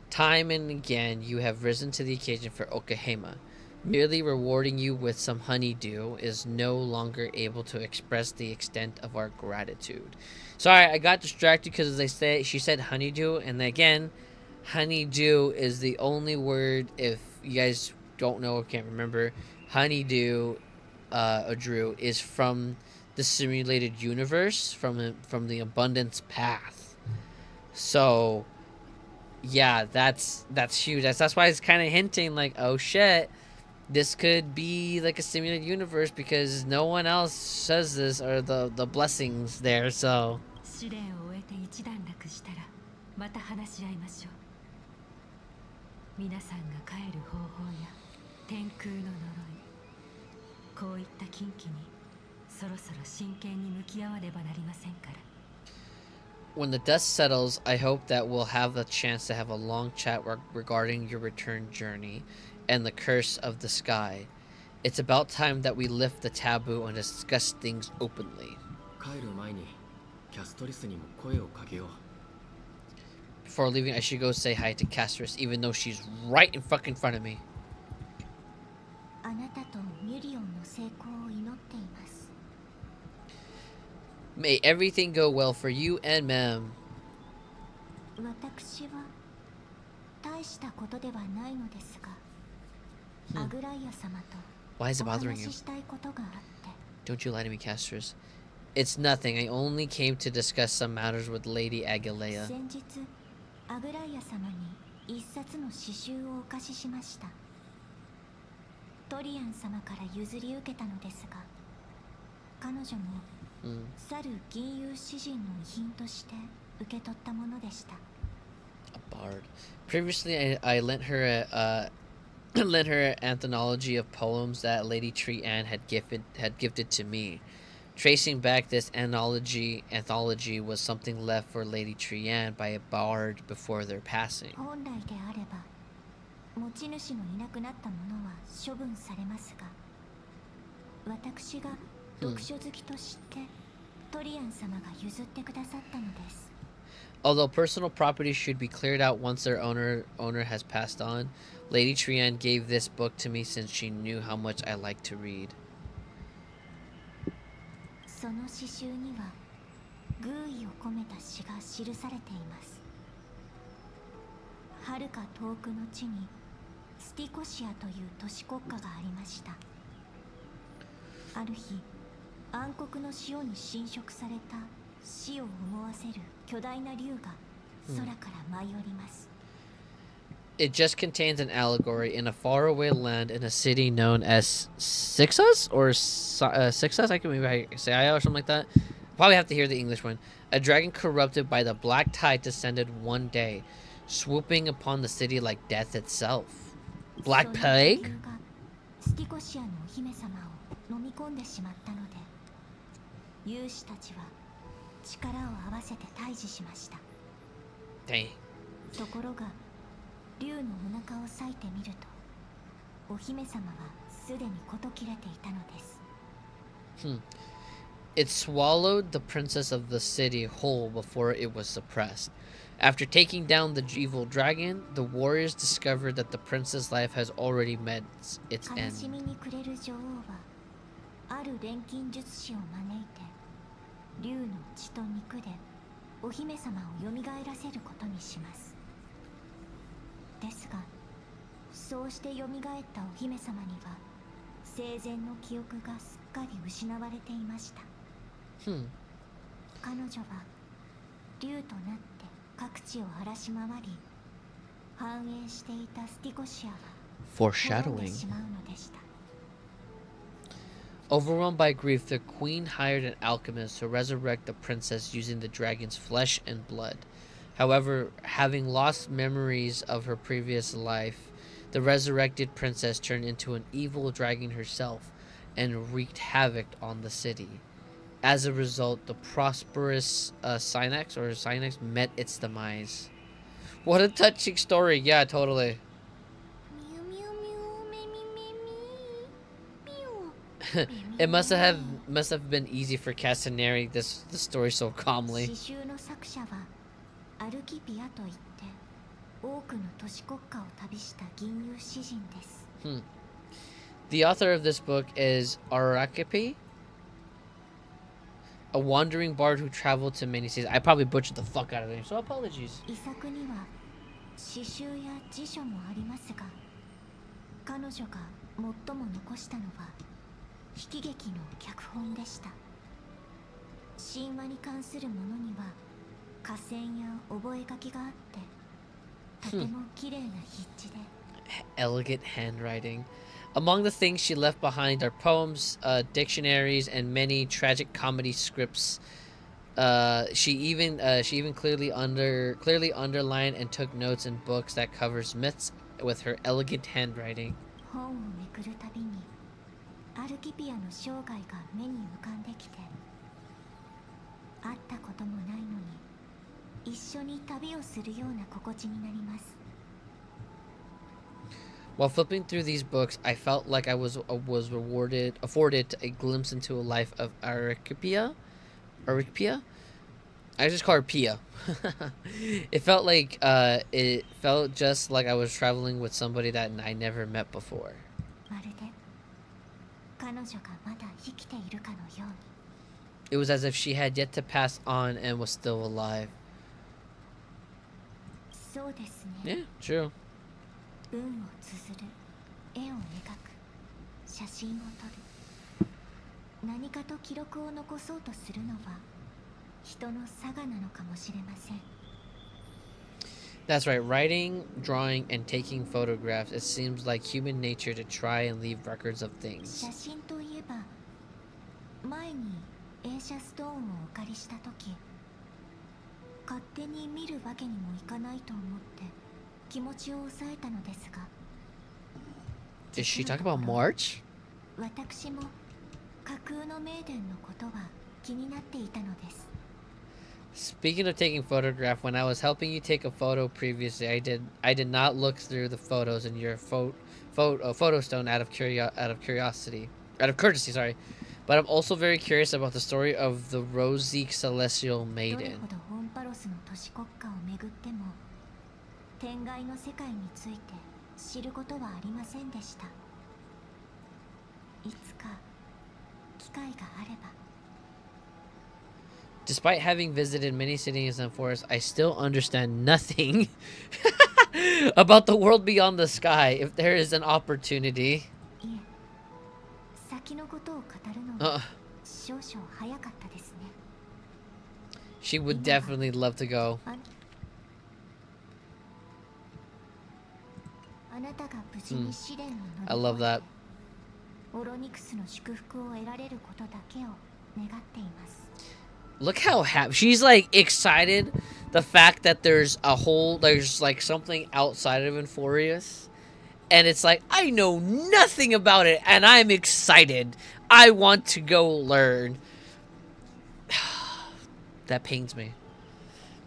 Time and again, you have risen to the occasion for Okahema. Merely rewarding you with some honeydew is no longer able to express the extent of our gratitude. Sorry, I got distracted because she said honeydew, and again, honeydew is the only word, if you guys don't know or can't remember, honeydew, Drew, is from the simulated universe, from the abundance path. So, yeah, that's huge. That's why it's kind of hinting like, oh shit, this could be like a simulated universe because no one else says this or the blessings there. So. 試練を終えて一段落したらまた話し合いましょう。皆さんが帰る方法や天空の呪い、こういった禁忌にそろそろ真剣に向き合わねばなりませんから。 When the dust settles, I hope that we'll have the chance to have a long chat regarding your return journey and the curse of the sky. It's about time that we lift the taboo and discuss things openly. Before leaving, I should go say hi to Castris, even though she's right in fucking front of me. あなたとミュリオンの成功を祈っています。 May everything go well for you and Mem. 私は大したことではないのですが、アグライア様と Why is it お bothering 話 you? ししたいことがあって。 Don't you lie to me, Casters. It's nothing. I only came to discuss some matters with Lady Aguilea. 先日アグライア様に一冊の詩集をお貸ししました。トリアン様から譲り受けたのですが、彼女も去る銀融詩人の遺品として受け取ったものでした。 A bard. Previously, I lent her lent her an anthology of poems that Lady Tree Anne had gifted to me. Tracing back this anthology was something left for Lady Tree Anne by a bard before their passing. 本来であれば持ち主のいなくなったものは処分されますが、私が読書好きとしてトリアン様が譲ってくださったのです。 Although personal property should be cleared out once their owner has passed on, Lady Trian gave this book to me since she knew how much I like to read. その詩集には寓意を込めた詩が記されています。遥か遠くの地にスティコシアという都市国家がありました。ある日、暗黒の潮に侵食された死を思わせる巨大な竜が空から舞い降ります。 It just contains an allegory in a faraway land in a city known as Sixas or Sixas. I can maybe say I or something like that. Probably have to hear the English one. A dragon corrupted by the black tide descended one day, swooping upon the city like death itself. Black plague? スティコシアのお姫様を飲み込んでしまったので、勇士たちは力を合わせて退治しました。 Dang. ところが竜のお腹を裂いてみると、お姫様はすでに事切れていたのです。 It swallowed the princess of the city whole before it was suppressed. After taking down the evil dragon, the warriors discovered that the princess' life has already met its 悲し end. みに暮れる女王はある錬金術師を招いて竜の血と肉でお姫様をよみがえらせることにします。ですが、そうしてよみがえったお姫様には生前の記憶がすっかり失われていました。彼女は竜となって各地を荒らし回り、繁栄していたスティコシアは滅んで Foreshadowing. しまうのでした。 Overwhelmed by grief, the queen hired an alchemist to resurrect the princess using the dragon's flesh and blood. However, having lost memories of her previous life, the resurrected princess turned into an evil dragon herself and wreaked havoc on the city. As a result, the prosperous Synax met its demise. What a touching story. Yeah, totally. ミュウミュウミュウメミメミミュウ It must have been easy for Cass to narrate the story so calmly. 詩集の作者はアルキピアといって多くの都市国家を旅した銀融詩人です。 The author of this book is Arakapi, a wandering bard who traveled to many cities. I probably butchered the fuck out of it, so apologies. 遺作には詩集や辞書もありますが、彼女が最も残したのは悲喜劇の脚本でした。神話に関するものには下線や覚書があってとても綺麗な筆致で、 Elegant handwriting. Among the things she left behind are poems, dictionaries, and many tragic comedy scripts. She even clearly underlined and took notes in books that covers myths with her elegant handwriting. 本をめくるたびにアルキピアの生涯が目に浮かんできて、会ったこともないのに一緒に旅をするような心地になります。 While flipping through these books, I felt like I was afforded a glimpse into a life of Arikipia. I just call her Pia. It felt just like I was traveling with somebody that I never met before. まるで彼女がまだ生きているかのように。 It was as if she had yet to pass on and was still alive. そうですね。 Yeah, true. 文を綴る、絵を描く、写真を撮る、何かと記録を残そうとするのは人の性なのかもしれません。 That's right. Writing, drawing, and taking photographs. It seems like human nature to try and leave records of things. 写真といえば、前に映写ストーンをお借りした時、勝手に見るわけにもいかないと思って気持ちを抑えたのですが、 Is she talking about March? 私も架空の名伝のことは気になっていたのです。 Speaking of taking photograph, when I was helping you take a photo previously, I did not look through the photos in your photo stone out of courtesy, sorry. But I'm also very curious about the story of the rosy celestial どれ maiden. ほどホンパロスの都市国家をめぐっても天外の世界について知ることはありませんでした。いつか機会があれば。 Despite having visited many cities and forests, I still understand nothing about the world beyond the sky. If there is an opportunity. いえ、先のことを語るのは少々早かったですね。 She would definitely love to go. あなたが無事に試練を乗り越え、 I love that. オロニクスの祝福を得られることだけを願っています。 Look how happy she's, like, excited. The fact that there's like something outside of Euphorius, and it's like, I know nothing about it and I'm excited. I want to go learn. That pains me.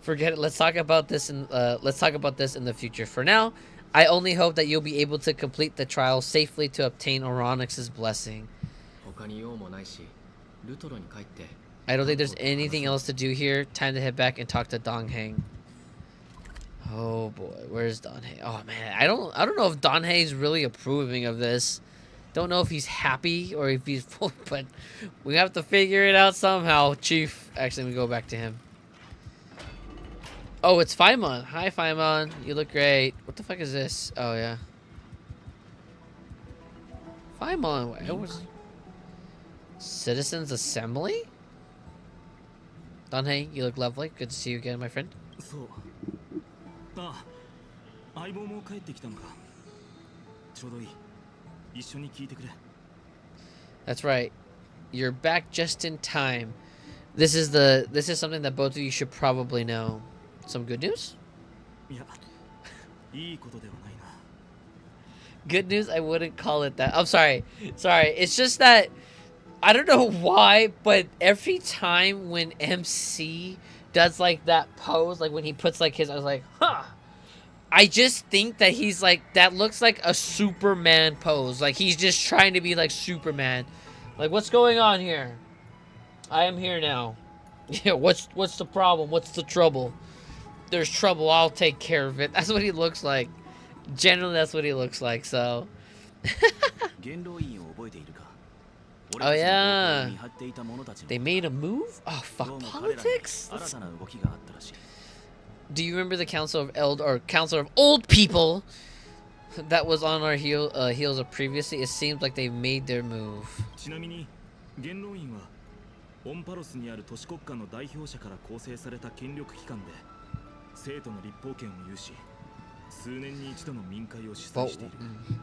Forget it. Let's talk about this in the future. For now, I only hope that you'll be able to complete the trial safely to obtain Oronix's blessing. I don't think there's anything else to do here. Time to head back and talk to Dongheng. Oh boy, where's Dongheng? Oh man, I don't know if Dongheng's really approving of this. Don't know if he's happy or if he's full, but we have to figure it out somehow, Chief. Actually, let me go back to him. Oh, it's Faimon. Hi, Faimon. You look great. What the fuck is this? Oh yeah. Faimon, it was Citizens Assembly? Donhei, you look lovely. Good to see you again, my friend. That's right. You're back just in time. This is something that both of you should probably know. Some good news? Good news? I wouldn't call it that. I'm sorry. It's just that I don't know why, but every time when MC does like that pose, like when he puts like his, I was like, huh. I just think that he's like, that looks like a Superman pose. Like he's just trying to be like Superman. Like, what's going on here? I am here now. Yeah, what's the problem? What's the trouble? There's trouble. I'll take care of it. That's what he looks like. Generally, that's what he looks like, so. Oh yeah, they made a move? Oh fuck, politics? Do you remember the Council of Old People that was on our heels of previously? It seems like they made their move.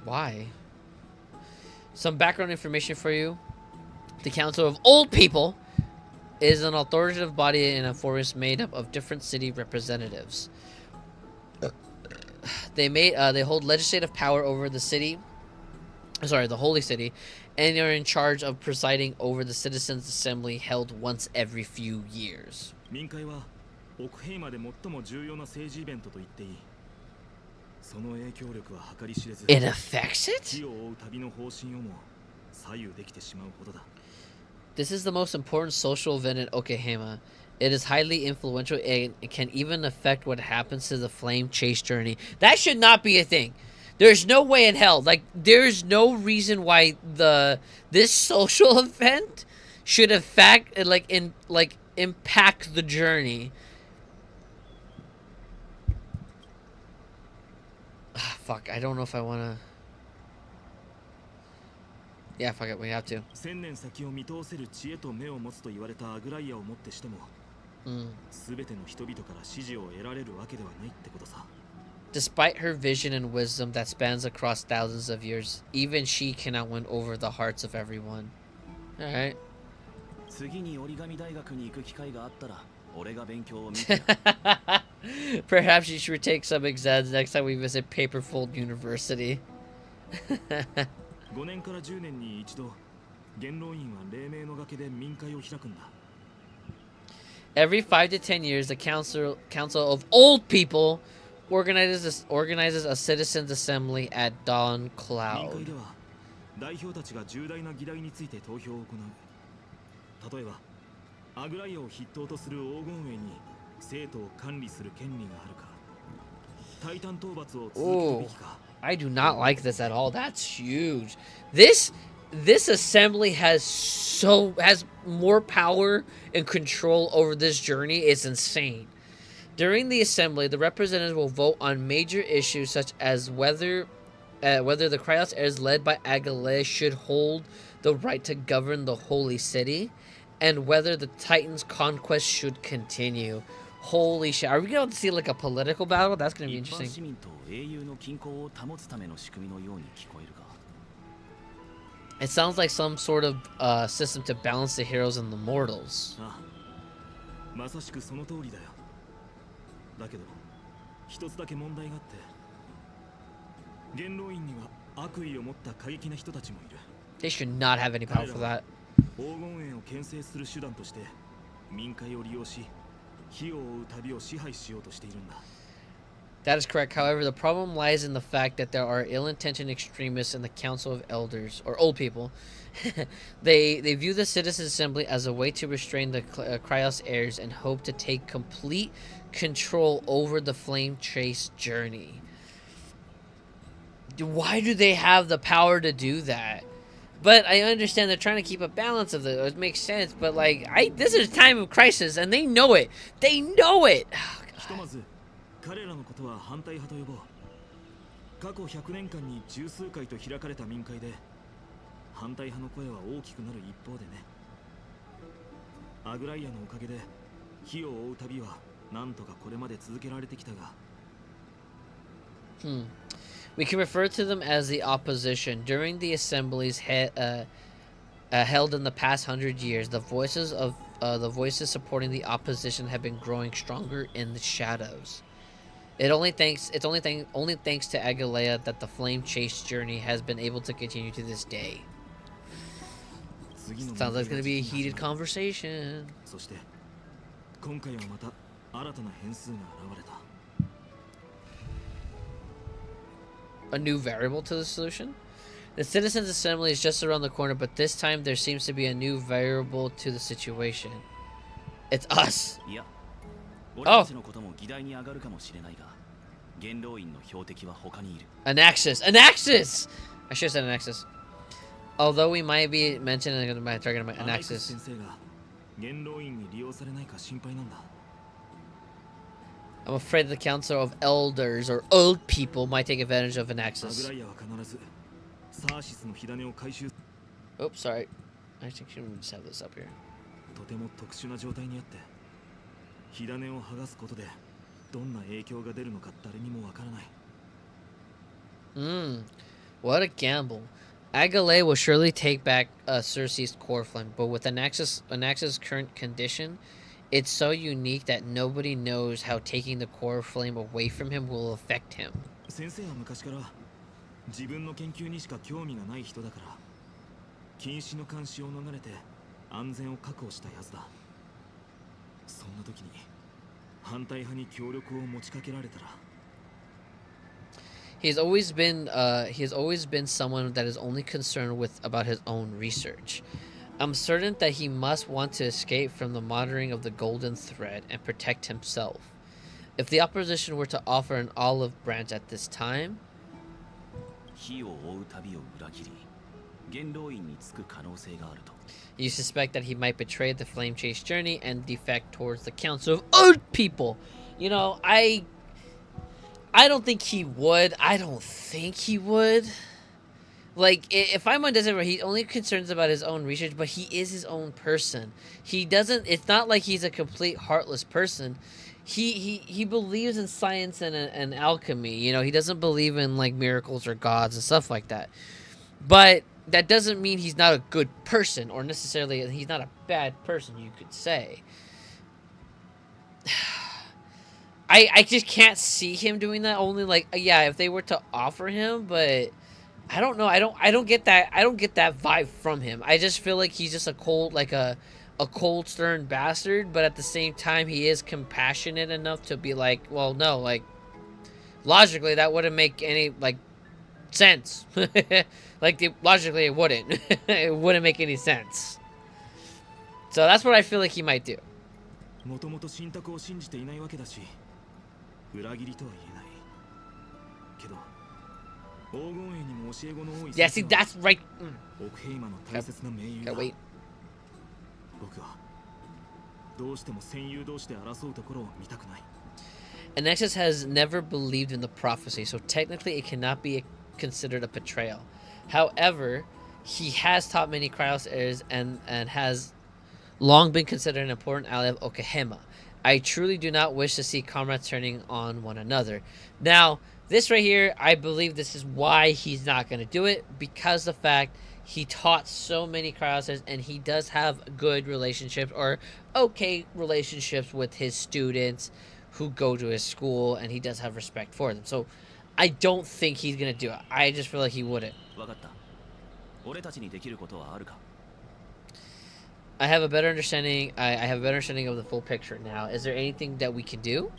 Why? Some background information for you. The Council of Old People is an authoritative body in a forest made up of different city representatives. They hold legislative power over the city, the holy city, and are in charge of presiding over the citizens' assembly held once every few years. It affects it? This is the most important social event in Okehama. It is highly influential and it can even affect what happens to the flame chase journey. That should not be a thing. There's no way in hell. Like, there's no reason why this social event should affect impact the journey. fuck, I don't know if I wanna. Yeah, fuck it, we have to. 千年先を見通せる知恵と目を持つと言われたアグライアをもってしても、全ての人々から支持を得られるわけではないってことさ。Despite her vision and wisdom that spans across thousands of years, even she cannot win over the hearts of everyone. Alright. 次に折り紙大学に行く機会があったら、俺が勉強を見て。Perhaps you should take some exams next time we visit Paperfold University. 5年から10年に一度、元老院は黎明の崖で民会を開くんだ。Every 5 to 10 years, the council of old people organizes a citizens' assembly at Dawn 民会 Cloud. では代表たちが重大な議題について投票を行う。例えば、アグライアを筆頭とする黄金衛に生徒を管理する権利があるか、タイタン討伐を続けるべきか。I do not like this at all. That's huge. This assembly has more power and control over this journey. It's insane. During the assembly, the representatives will vote on major issues such as whether the Cryos heirs led by Agale should hold the right to govern the holy city, and whether the Titans' conquest should continue. Holy shit. Are we going to see like a political battle? That's going to be 一般 interesting. 市民と英雄の均衡を保つための仕組みのように聞こえるが。It sounds like some sort of system to balance the heroes and the mortals. ああ、まさしくその通りだよ。だけど、一つだけ問題があって、元老院には悪意を持った過激な人たちもいる。They should not have any power for that. 黄金園を牽制する手段として民会を利用し、火を追う旅を支配しようとしているんだ。That is correct. However, the problem lies in the fact that there are ill-intentioned extremists in the Council of Elders, or old people. They view the Citizens' Assembly as a way to restrain the Cryos heirs and hope to take complete control over the Flame Chase journey. Why do they have the power to do that? But I understand they're trying to keep a balance of it. It makes sense, but like, this is a time of crisis, and they know it. They know it. Oh, ひとまず彼らのことは反対派と呼ぼう。過去100年間に十数回と開かれた民会で反対派の声は大きくなる一方でね。アグライアのおかげで火を追う旅はなんとかこれまで続けられてきたが。We can refer to them as the opposition. During the assemblies held in the past 100 years, the voices supporting the opposition have been growing stronger in the shadows. It's only thanks to Agalea that the Flame Chase journey has been able to continue to this day. Sounds like it's going to be a heated conversation. そして今回はまた新たな変数が現れた。A new variable to the solution? The Citizens' Assembly is just around the corner, but this time there seems to be a new variable to the situation. It's us. いや、俺たちのことも議題に上がるかもしれないが、元老院の標的は他にいる。An axis! An axis! I should have said an axis. Although we might be mentioning my target an アレックス axis. 先生が元老院に利用されないか心配なんだ。I'm afraid the Council of Elders or old people might take advantage of an アグ axis. ライアは必ずサーシスの火種を回収。 Oops, sorry. I think she just have this up here. とても特殊な状態にあって、火種を剥がすことでどんな影響が出るのか誰にもわからない。What a gamble. Agale will surely take back Cersei's core flame, but with Anax's current condition, it's so unique that nobody knows how taking the core flame away from him will affect him. 先生は昔から自分の研究にしか興味がない人だから、禁止の監視を逃れて安全を確保したはずだ。そんな時に反対派に協力を持ちかけられたら。He has always been someone that is only concerned about his own research. I'm certain that he must want to escape from the monitoring of the golden thread and protect himself. If the opposition were to offer an olive branch at this time, 火を追う旅を裏切り、元老院に着く可能性があると。you suspect that he might betray the flame chase journey and defect towards the council of old people. You know, I I don't think he would. I don't think he would. Like, if Paimon does it right, he only concerns about his own research, but he is his own person. He doesn't, it's not like he's a complete heartless person. He believes in science and alchemy. You know, he doesn't believe in, like, miracles or gods and stuff like that. But that doesn't mean he's not a good person, or necessarily he's not a bad person, you could say. I just can't see him doing that. Only, like, yeah, if they were to offer him, but I don't know. I don't get that. I don't get that vibe from him. I just feel like he's just a cold, like a cold, stern bastard. But at the same time, he is compassionate enough to be like, well, no, like, logically that wouldn't make any, like, sense. Like, logically it wouldn't. It wouldn't make any sense. So that's what I feel like he might do. Yeah, see, that's right. Gotta wait. Anexus has never believed in the prophecy, so technically it cannot be considered a betrayal. However, he has taught many Cryos heirs and has long been considered an important ally of Okehama. I truly do not wish to see comrades turning on one another. Now, this right here, I believe this is why he's not going to do it, because the fact he taught so many Cryos heirs and he does have good relationships, or okay relationships with his students who go to his school, and he does have respect for them. So I don't think he's going to do it. I just feel like he wouldn't. I have a better understanding. I have a better understanding of the full picture now. Is there anything that we can do?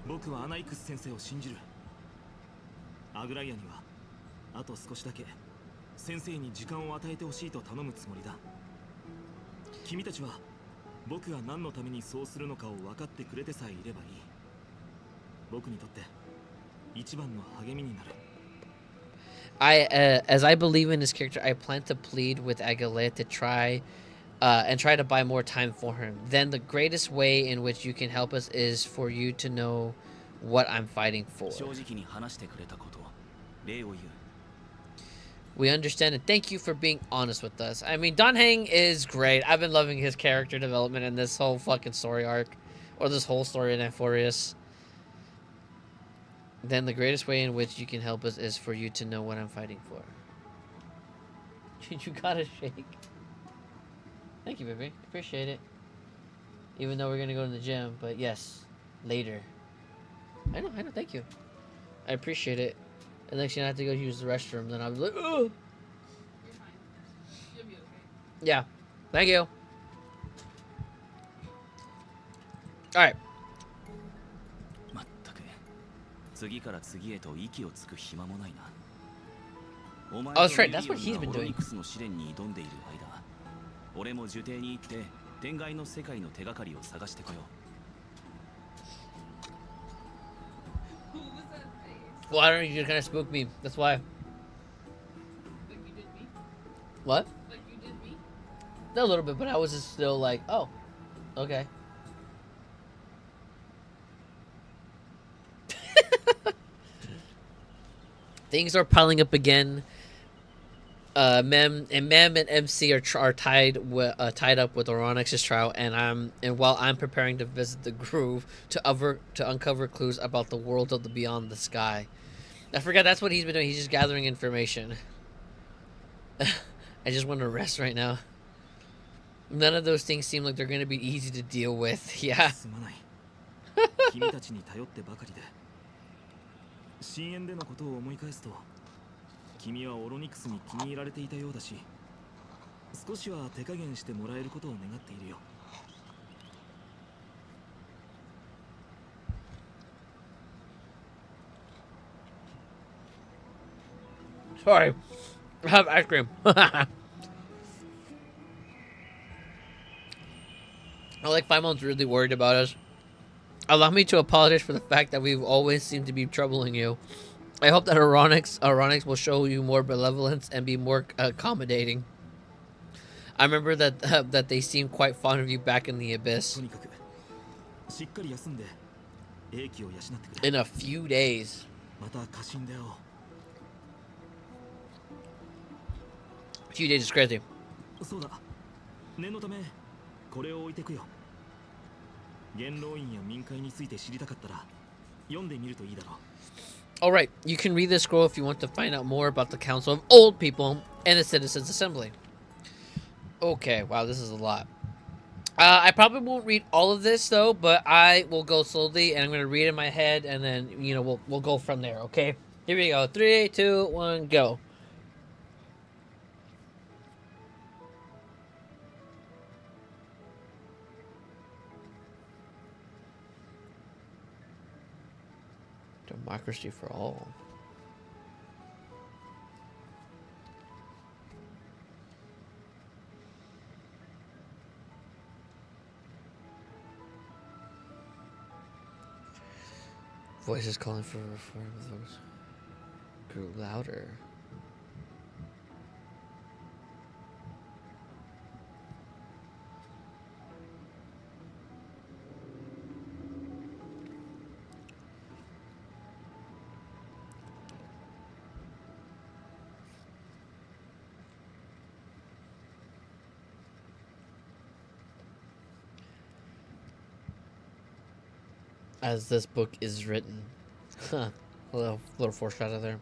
As I believe in his character, I plan to plead with Agale to try to buy more time for him. Then the greatest way in which you can help us is for you to know what I'm fighting for. We understand, and thank you for being honest with us. I mean, Donhang is great. I've been loving his character development in this whole fucking story arc, or this whole story in Amphorius. Then the greatest way in which you can help us is for you to know what I'm fighting for. You gotta shake. Thank you, baby. Appreciate it. Even though we're gonna go to the gym, but yes, later. I know. Thank you. I appreciate it. And next thing I have to go use the restroom, then I'll be like, oh. You're fine. You'll be okay. Yeah. Thank you. All right. Oh, that's right. That's what he's been doing. Well, I don't know. You kind of spooked me. That's why. Like you did me? What? Like you did me? A little bit, but I was just still like, oh, okay. Things are piling up again. Mem and MC are tied up with Oronix's trial, and while I'm preparing to visit the Groove to uncover clues about the world of the beyond the sky. I forgot that's what he's been doing. He's just gathering information. I just want to rest right now. None of those things seem like they're going to be easy to deal with. Yeah. Sorry. I have ice cream. I like Paimon's really worried about us. Allow me to apologize for the fact that we've always seemed to be troubling you. I hope that Oronix will show you more benevolence and be more accommodating. I remember that they seemed quite fond of you back in the Abyss. In a few days. また過信で会おう。 Few days is crazy. そうだ、念のためこれを置いてくよ。元老院や民会について知りたかったら読んでみるといいだろう。 All right, you can read this scroll if you want to find out more about the Council of Old People and the Citizens Assembly. Okay, wow, this is a lot. I probably won't read all of this though, but I will go slowly and I'm gonna read in my head, and then we'll go from there. Okay, here we go. 3, 2, 1, go. Democracy for all. Voices calling for reform. Those grew louder. As this book is written. Huh. A little foreshadow there.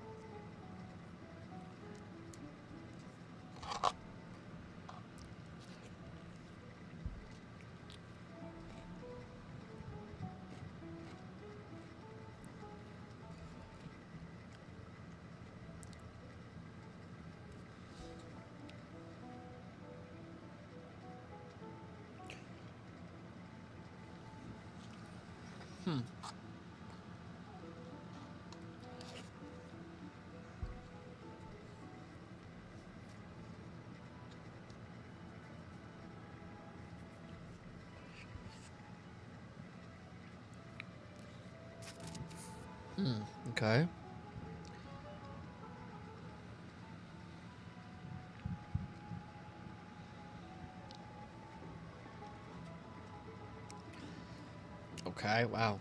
Okay. Okay, wow.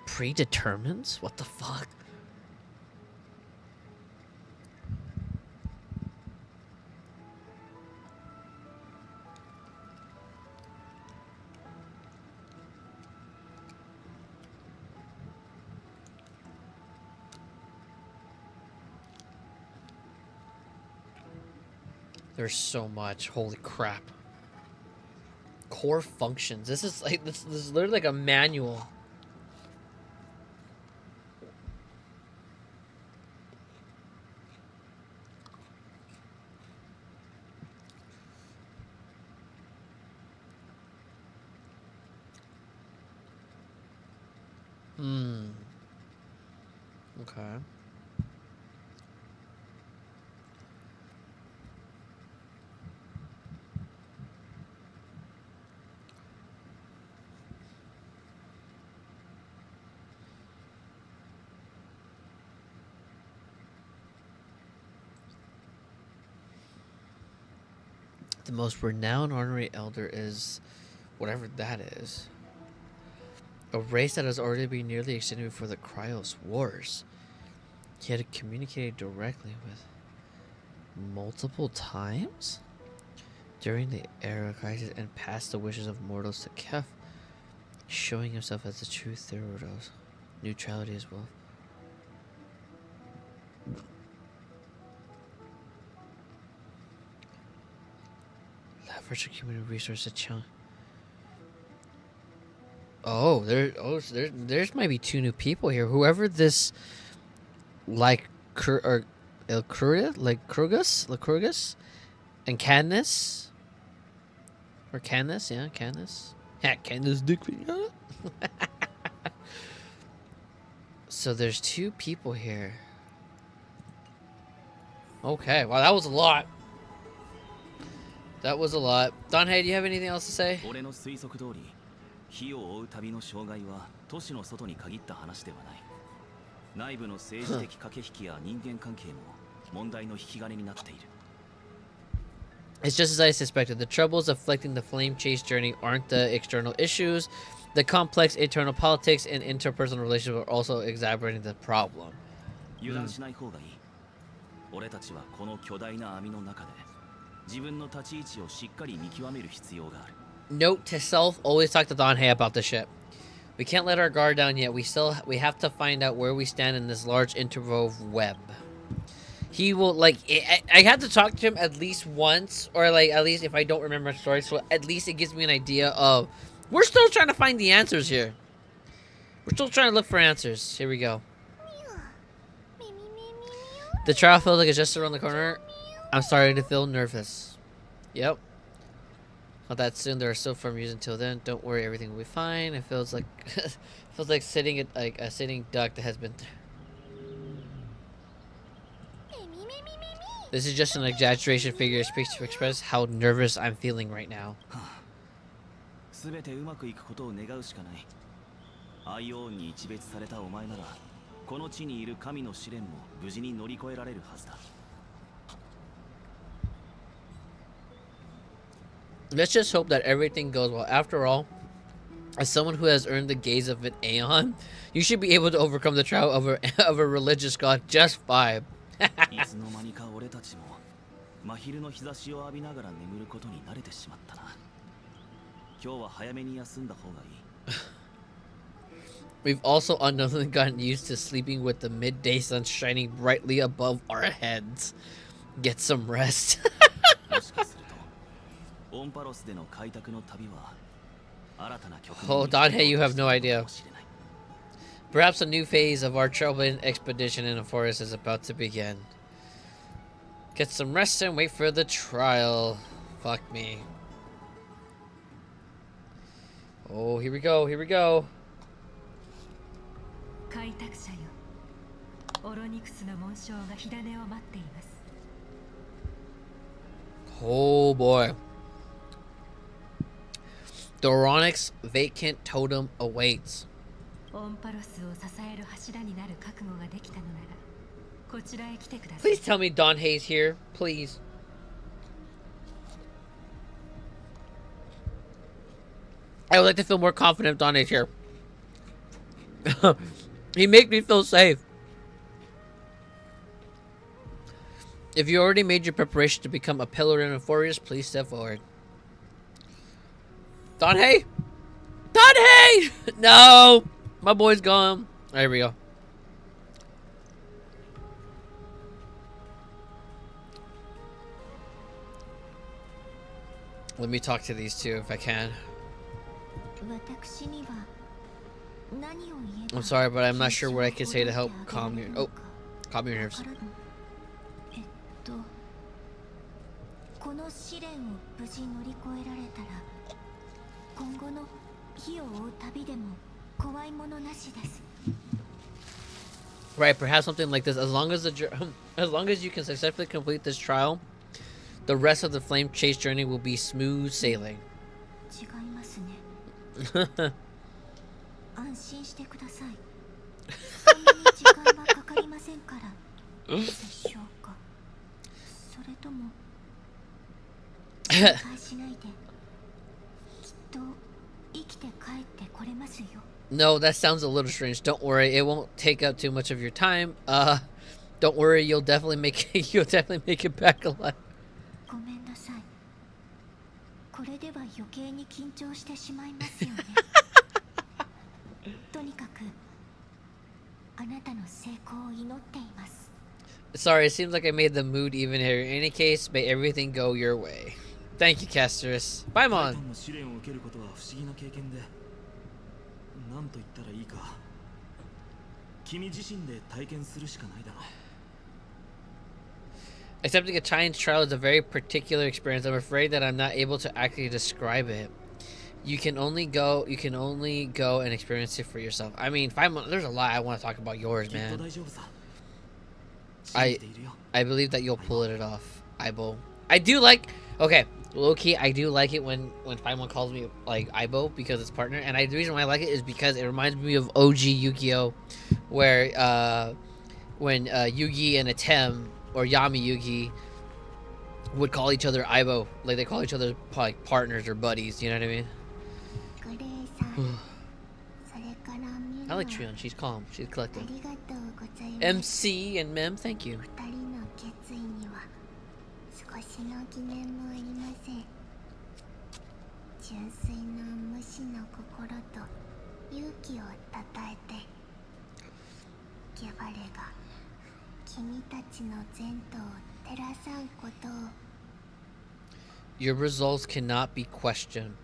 Predetermined? What the fuck? There's so much. Holy crap. Core functions. This is literally like a manual. Okay. The most renowned honorary elder is whatever that is. A race that has already been nearly extended before the Cryos Wars. He had communicated directly with multiple times during the era crisis and passed the wishes of mortals to Kef, showing himself as the true Therodos. Neutrality as well. Leverage a community resource to challenge. Oh, there's might be 2 new people here. Whoever this, like, or Progess, and Candace, or Candace, yeah, Candace. Yeah, Candace dick. So there's 2 people here. Okay, wow, that was a lot. That was a lot. Donhei, do you have anything else to say? 俺の推測通り火を追う旅の障害は都市の外に限った話ではない。内部の政治的駆け引きや人間関係も問題の引き金になっている。 It's just as I suspected. The troubles afflicting the flame chase journey aren't the external issues. The complex internal politics and interpersonal relationships are also exacerbating the problem. 油断しない方がいい。俺たちはこの巨大な網の中で自分の立ち位置をしっかり見極める必要がある。 Note to self: always talk to Donhei about the ship. We can't let our guard down yet. We have to find out where we stand in this large interwove web. He will, like, I have to talk to him at least once, or like at least if I don't remember a story, so at least it gives me an idea of, we're still trying to find the answers here. We're still trying to look for answers. Here we go. The trial feels like it's just around the corner. I'm starting to feel nervous. Yep. Not that soon. There are still firm views until then. Don't worry, everything will be fine. It feels like feels like sitting at like a sitting duck that has been. This is just an exaggeration figure. It speaks to express how nervous I'm feeling right now. 全てうまくいくことを願うしかない。アイオーンに一別されたお前なら、この地にいる神の試練も無事に乗り越えられるはずだ。 Let's just hope that everything goes well. After all, as someone who has earned the gaze of an Aeon, you should be able to overcome the trial of a religious god just fine. いつの間にか俺たちも真昼の日差しを浴びながら眠ることに慣れてしまったな。今日は早めに休んだ方がいい。 We've also unknowingly gotten used to sleeping with the midday sun shining brightly above our heads. Get some rest. もしかすると、オンパロスでの開拓の旅は新たな局面に Oh, Donhei, you have no idea. かもしれない。 Perhaps a new phase of our troubling expedition in the forest is about to begin. Get some rest and wait for the trial. Fuck me. Oh, here we go, here we go. 開拓者よ、オロニクスの紋章が火種を待っています。 Oh boy. The Oronic's vacant totem awaits. オンパロスを支える柱になる覚悟ができたのなら、こちらへ来てください。 Please tell me Donhei's here, please. I would like to feel more confident if Donhei's here. He makes me feel safe. If you already made your preparation to become a pillar in a forest, please step forward. Donhei? Donhei! No! My boy's gone. There we go. Let me talk to these two if I can. I'm sorry, but I'm not sure what I can say to help calm your nerves. この試練を無事乗り越えられたら、今後の火を追う旅でも怖いものなしです。 Right, perhaps something like this. As long as you can successfully complete this trial, the rest of the flame chase journey will be smooth sailing. 違いますね。安心してください。そんなに時間はかかりませんから。でしょうか。それとも心配しないで。きっと生きて帰ってこれますよ。 No, that sounds a little strange. Don't worry, it won't take up too much of your time. Don't worry, you'll definitely make it back alive. ごめんなさい。これでは余計に緊張してしまいますよね。とにかくあなたの成功を祈っています。 Sorry, it seems like I made the mood even here. In any case, may everything go your way. Thank you, Casterus. Bye, Mon. の試練を受けることは不思議な経験で、なんと言ったらいいか。君自身で体験するしかないだろう。 Accepting a Titan's trial is a very particular experience. I'm afraid that I'm not able to actually describe it. You can only go and experience it for yourself. I mean, there's a lot I want to talk about yours, きっと man. 大丈夫さ。 I 信じているよ。 I believe that you'll pull it off, Aibo. I do like... Okay, Low key, I do like it when Paimon calls me like Aibo because it's partner, and the reason why I like it is because it reminds me of OG Yu-Gi-Oh, where when Yugi and Atem or Yami Yugi would call each other Aibo, like they call each other like partners or buddies. You know what I mean? グレイさんそれからミ I ラ like ー Trion. She's calm. She's あ collected. りがとうございます MC and Mem, thank you. 二人の決意には少しの疑念もありません純粋な無視の心と勇気をたたえてゲバレが君たちの前途を照らさんことを Your results cannot be questioned.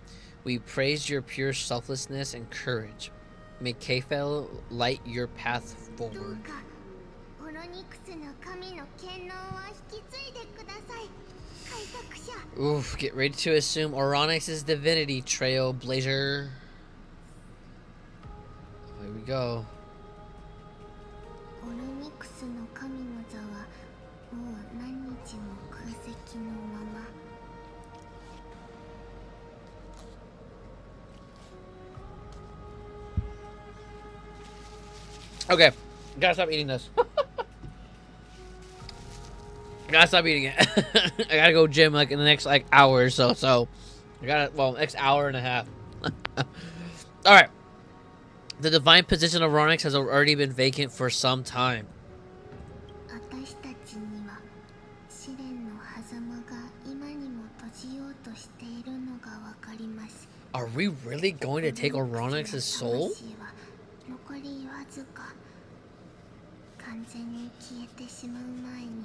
We praise your pure selflessness and courage. May Kefel light your path どう forward. かオロニクスの神の権能を引き継いでください開拓者 Oof, get ready to assume Oronix's divinity, Trailblazer. Here we go. オロニクスの神の座はもう何日も空席のまま Okay, gotta stop eating this. Gotta stop eating it. I gotta go gym like in the next like hour or so. So I gotta next hour and a half. All right. The divine position of Ronix has already been vacant for some time. 私たちには試練の狭間が今にも閉じようとしているのがわかります Are we really going to take Oronix's soul? 魂は残りわずか完全に消えてしまう前に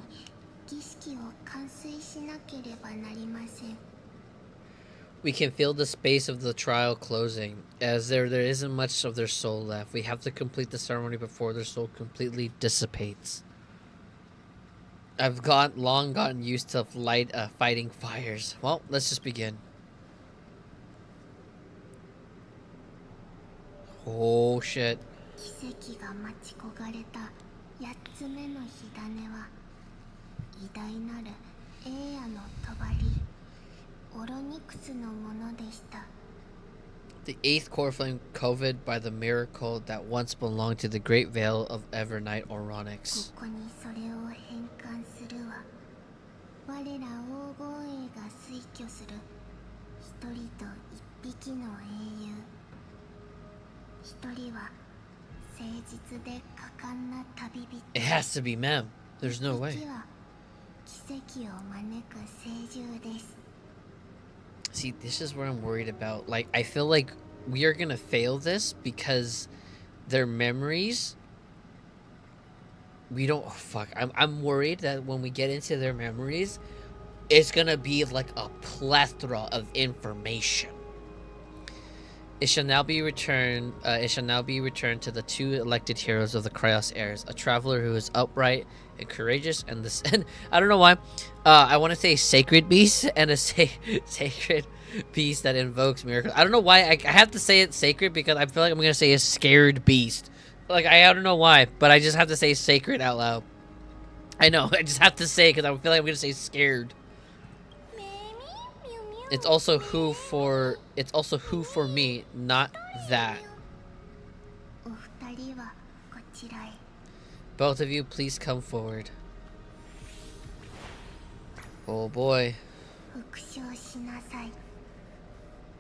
儀式を完遂しなければなりません We can feel the space of the trial closing, as there isn't much of their soul left. We have to complete the ceremony before their soul completely dissipates. I've long gotten used to fighting fires. Well, let's just begin. Oh shit. 奇跡が待ち焦がれた8つ目の火種は偉大なる栄夜の帳オロニクスのものでした The eighth core flame covered by the miracle that once belonged to the great veil of Evernight こ Oronix. こにそれを変換するわ我ら黄金衛が推挙する一人と一匹の英雄一人は誠実で果敢な旅人 It has to be Mem. There's no 一 way. 匹は奇跡を招く聖獣です See, this is what I'm worried about. Like, I feel like we are gonna fail this because their memories. We don't. Oh, fuck. I'm worried that when we get into their memories, it's gonna be like a plethora of information. It shall now be returned. It shall now be returned to the two elected heroes of the Cryos heirs, a traveler who is upright and courageous, and this. And I don't know why. I want to say sacred beast and a sacred beast that invokes miracles. I don't know why I have to say it sacred because I feel like I'm gonna say a scared beast. Like I don't know why, but I just have to say sacred out loud. I know. I just have to say because I feel like I'm gonna say scared. It's also who for me, not that. お二人はこちらへ Both of you, please come forward. Oh boy. 復唱しなさい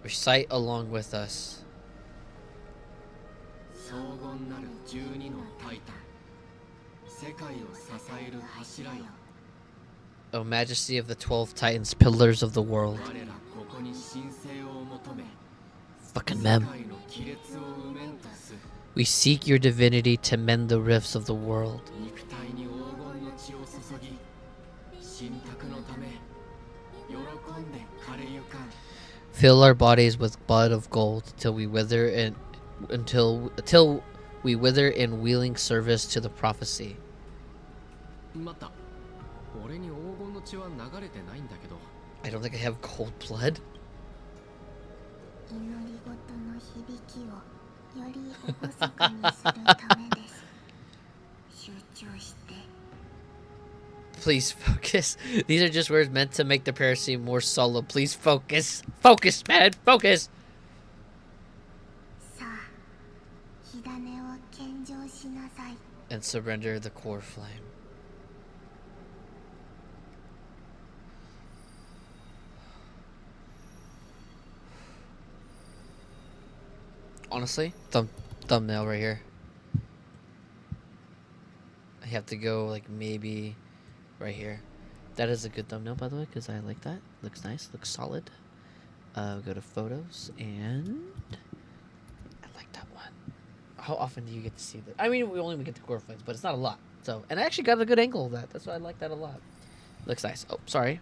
Recite along with us. 荘厳なる12のタイタン世界を支える柱よ O Majesty of the 12 Titans, pillars of the world. 我らここに神聖を求め Fucking 世 Mem. 界の亀裂を埋めんとす We seek your divinity to mend the rifts of the world. 肉体に黄金の血を注ぎ神託のため喜んで枯れゆかん Fill our bodies with blood of gold till we wither until we wither in wheeling service to the prophecy. また俺に黄金の血は流れてないんだけど I don't think I have cold blood. 祈り事の響きをより厳かにするためです集中して Please focus. These are just words meant to make the pair seem more solid. Please focus. Focus, man. Focus. さあ火種を献上しなさい。 And surrender the core flame. Honestly, thumbnail right here. I have to go like maybe right here. That is a good thumbnail, by the way, because I like that. Looks nice. Looks solid. Go to photos and I like that one. How often do you get to see that? I mean, we only get the core flames, but it's not a lot. So, and I actually got a good angle of that. That's why I like that a lot. Looks nice. Oh, sorry.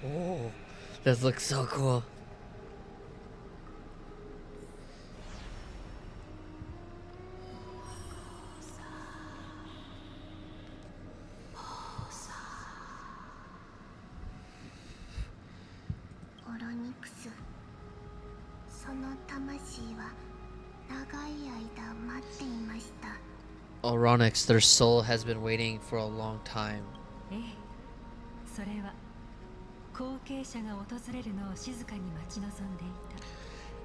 Oh, this looks so cool. Oronix, their soul has been waiting for a long time. ええ、それは後継者が訪れるのを静かに待ち望んでい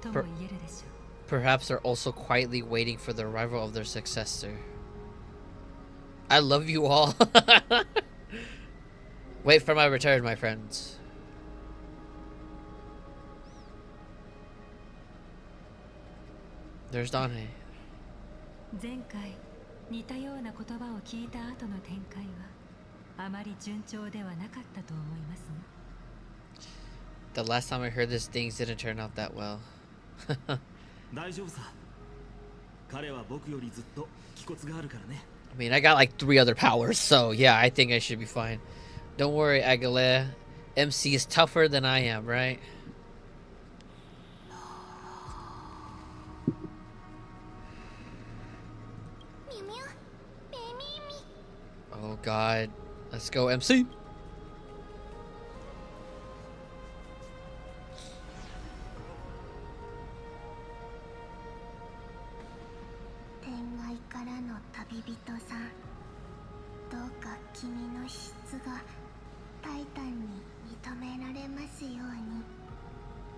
たとも言えるでしょう。 Perhaps they're also quietly waiting for the arrival of their successor. I love you all. Wait for my return, my friends. There's Dane. 前回似たような言葉を聞いた後の展開はあまり順調ではなかったと思いますね。 The last time I heard this, things didn't turn out that well. 大丈夫さ。彼は僕よりずっと気骨があるからね。 I mean, I got like 3 other powers, so yeah, I think I should be fine. Don't worry, Agalea. MC is tougher than I am, right? Oh god. Let's go, MC.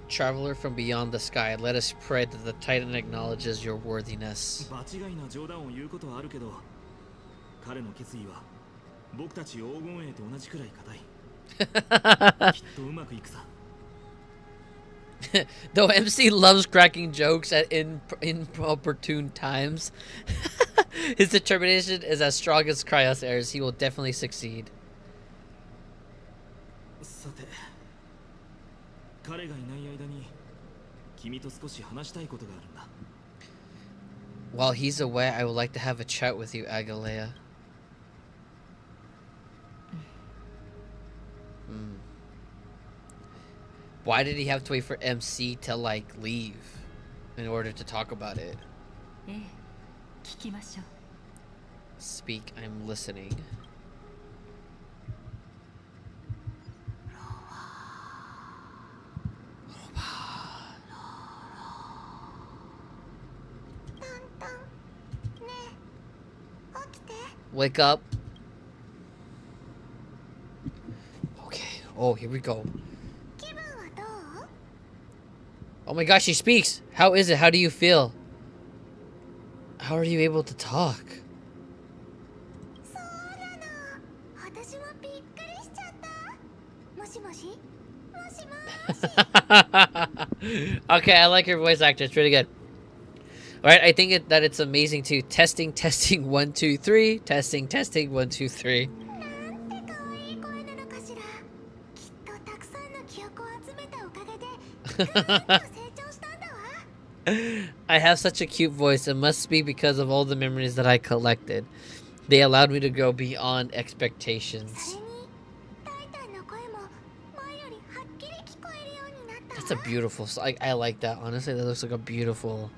Traveler from beyond the sky, let us pray that the Titan acknowledges your worthiness. 場違いな冗談を言うことはあるけど、彼の決意は僕たち黄金衛と同じくらい固い。きっとうまくいくさ。 Though MC loves cracking jokes at inopportune times, his determination is as strong as Cryos airs. He will definitely succeed. さて、彼がいない間に君と少し話したいことがあるんだ。 While he's away, I would like to have a chat with you, Agalea. Why did he have to wait for MC to like leave in order to talk about it? ええ、聞きましょう。 Speak, I'm listening. Wake up. Okay. Oh, here we go. Oh my gosh, she speaks. How is it? How do you feel? How are you able to talk? Okay, I like your voice actor. It's really good. All right, I think that it's amazing too. Testing, 1, 2, 3. Testing, 1, 2, 3. I have such a cute voice. It must be because of all the memories that I collected. They allowed me to go beyond expectations. That's a beautiful. I like that. Honestly, that looks like a beautiful,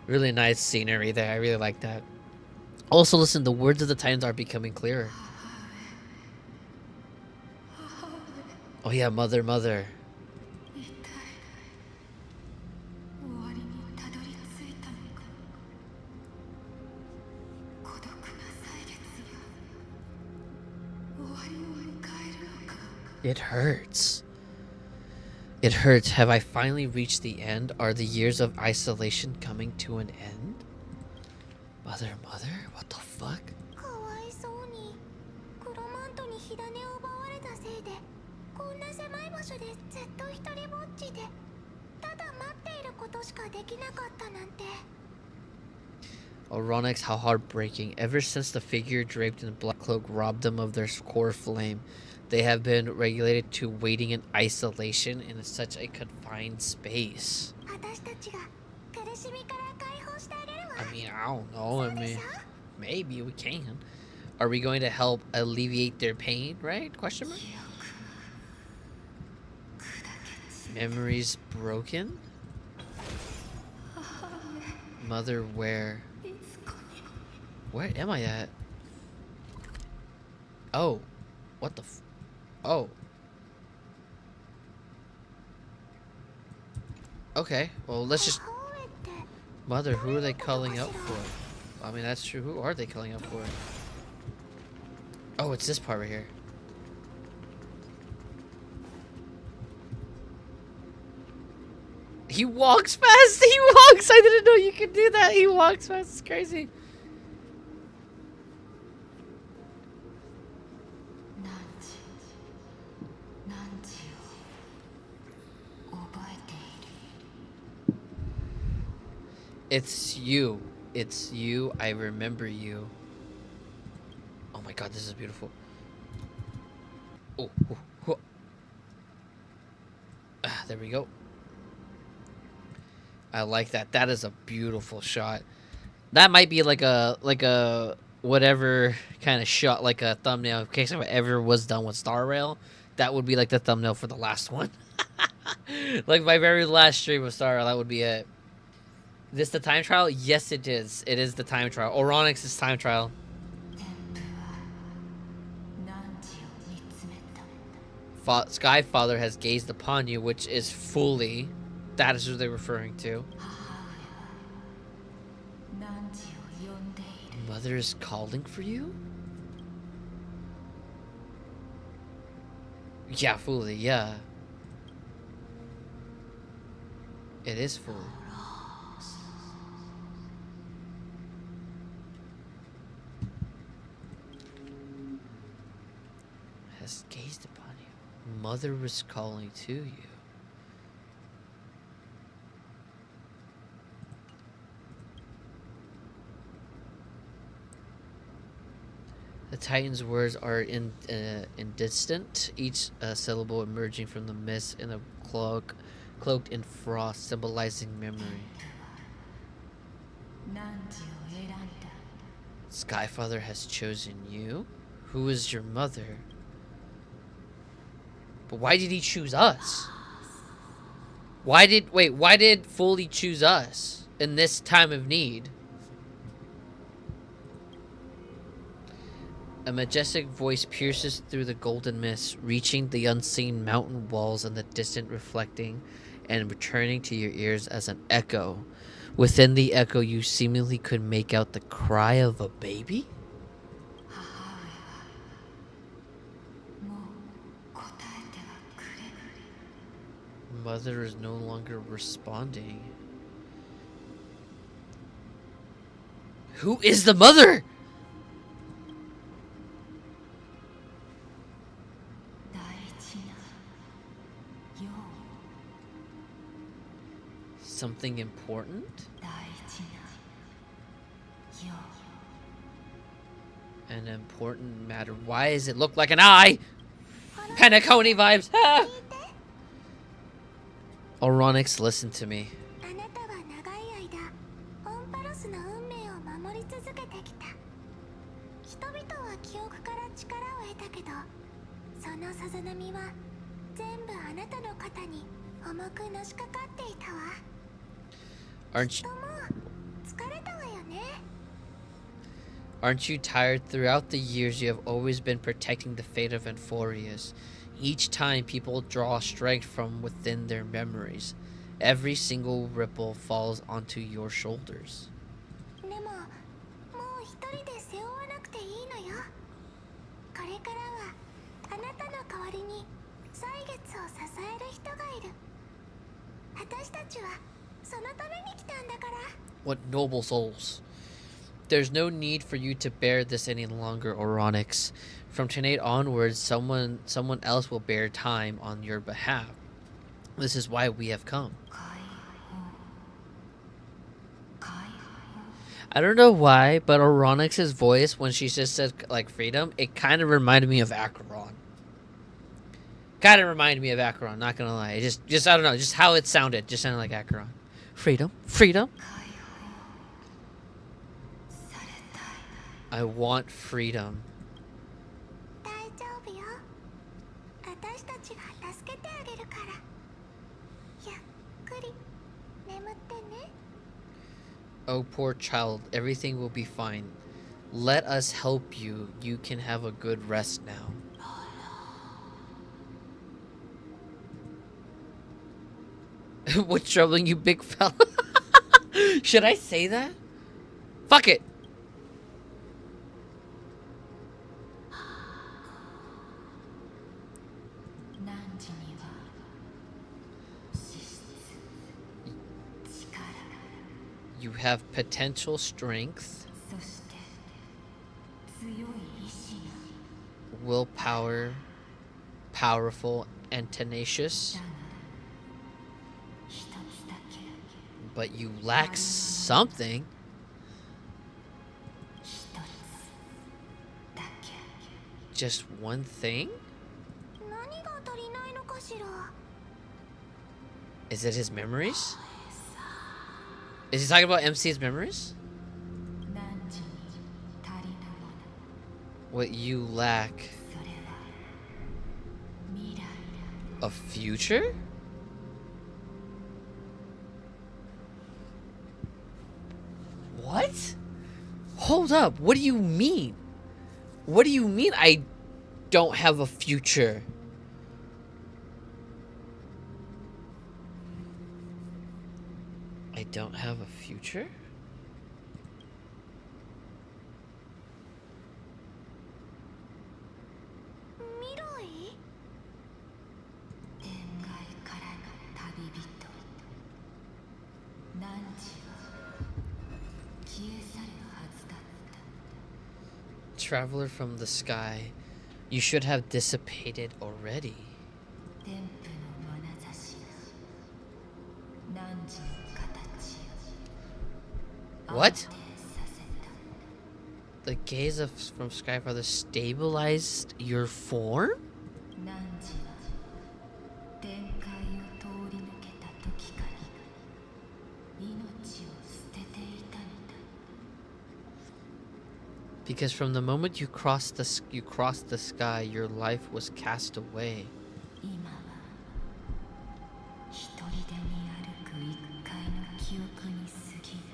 really nice scenery there. I really like that. Also, listen, the words of the Titans are becoming clearer. Oh yeah, mother, mother. 一体終わりにたどり着いたのか。孤独な歳月が終わりを迎えるのか。 It hurts. It hurts. Have I finally reached the end? Are the years of isolation coming to an end? Mother, mother? What the fuck? かわいそうにクロマントに火種を奪われたせいでこんな狭い場所でずっと一人ぼっちでただ待っていることしかできなかったなんて。 Oronex, how heartbreaking. Ever since the figure draped in a black cloak robbed them of their core flame, they have been regulated to waiting in isolation in such a confined space. 私たちが苦しみから解放してあげるわ。 I mean, I don't know. I mean, maybe we can. Are we going to help alleviate their pain, right? Question mark? Memories broken? Mother, where? Where am I at? Oh. What the f... Oh. Okay, well, let's just... Mother, who are they calling up for? I mean, that's true. Who are they calling up for? Oh, it's this part right here. He walks fast! He walks! I didn't know you could do that! He walks fast. It's crazy. 汝を覚えている。 It's you. It's you. I remember you. Oh my god, this is beautiful. Oh, oh, oh. Ah, there we go. I like that. That is a beautiful shot. That might be like a whatever kind of shot, like a thumbnail in case if it ever was done with Star Rail. That would be like the thumbnail for the last one. Like my very last stream of Star Rail, that would be it. This the time trial? Yes, it is. It is the time trial. Oronix's time trial. 天は汝を見つめた。 Sky Father has gazed upon you, which is fully. That is what they're referring to. 汝を呼んでいる。 Mother is calling for you? Yeah, fully, yeah. It is fully. Has gazed upon you. Mother was calling to you. The Titan's words are indistinct, each syllable emerging from the mist in a cloaked in frost, symbolizing memory. 汝を選んだ。 Skyfather has chosen you? Who is your mother? But why did he choose us? Why did Foley choose us in this time of need? A majestic voice pierces through the golden mist, reaching the unseen mountain walls and the distant reflecting and returning to your ears as an echo. Within the echo, you seemingly could make out the cry of a baby? もう答えてはくれぬ。 Mother is no longer responding. Who is the mother? 大事なよう。 Something important? 大事なよう。 An important matter. Why does it look like an eye? Penacony vibes. Ah! Oronix, listen to me. あなたは長い間オンパロスの運命を守り続けてきた。人々は記憶から力を得たけどそのさざ波は全部あなたの肩に重くのしかかっていたわ。 Aren't とも疲れたわよね。 Aren't you tired? Throughout the years, you have always been protecting the fate of Amphorius. Each time people draw strength from within their memories, every single ripple falls onto your shoulders. でももう一人で背負わなくていいのよ。これからはあなたの代わりに歳月を支える人がいる。私たちはそのために来たんだから。 What noble souls. There's no need for you to bear this any longer, Oronix. From tonight onwards, someone else will bear time on your behalf. This is why we have come. I don't know why, but Oronix's voice, when she just says, like, freedom, it kind of reminded me of Acheron. Kind of reminded me of Acheron, not gonna lie. It just I don't know, just how it sounded. Just sounded like Acheron. Freedom, freedom. I want freedom. 大丈夫よ。私たちが助けてあげるから。ゆっくり眠ってね。 Oh, poor child, everything will be fine. Let us help you. You can have a good rest now. What's troubling you, big fella? Should I say that? Fuck it. 汝には資質、力、 You have potential strength, そして強い意志が willpower, powerful and tenacious, だが一つだけ but you lack something. 一つだけ Just one thing? 何が足りないのかしら。 Is it his memories? Is he talking about MC's memories? 汝に足りぬもの What you lack, それは未来 a future? What? Hold up. What do you mean? What do you mean I don't have a future? I don't have a future? 未来？天外からの旅人汝は消え去るはずだった Traveler from the sky, you should have dissipated already. 天賦の眼差しが汝の形を What? 安定させた The gaze of from Skyfather stabilized your form? 汝は天界を通り抜けた時から命を捨てていたのだ Because from the moment you crossed the sky, your life was cast away. 今は一人でに歩く一回の記憶に過ぎる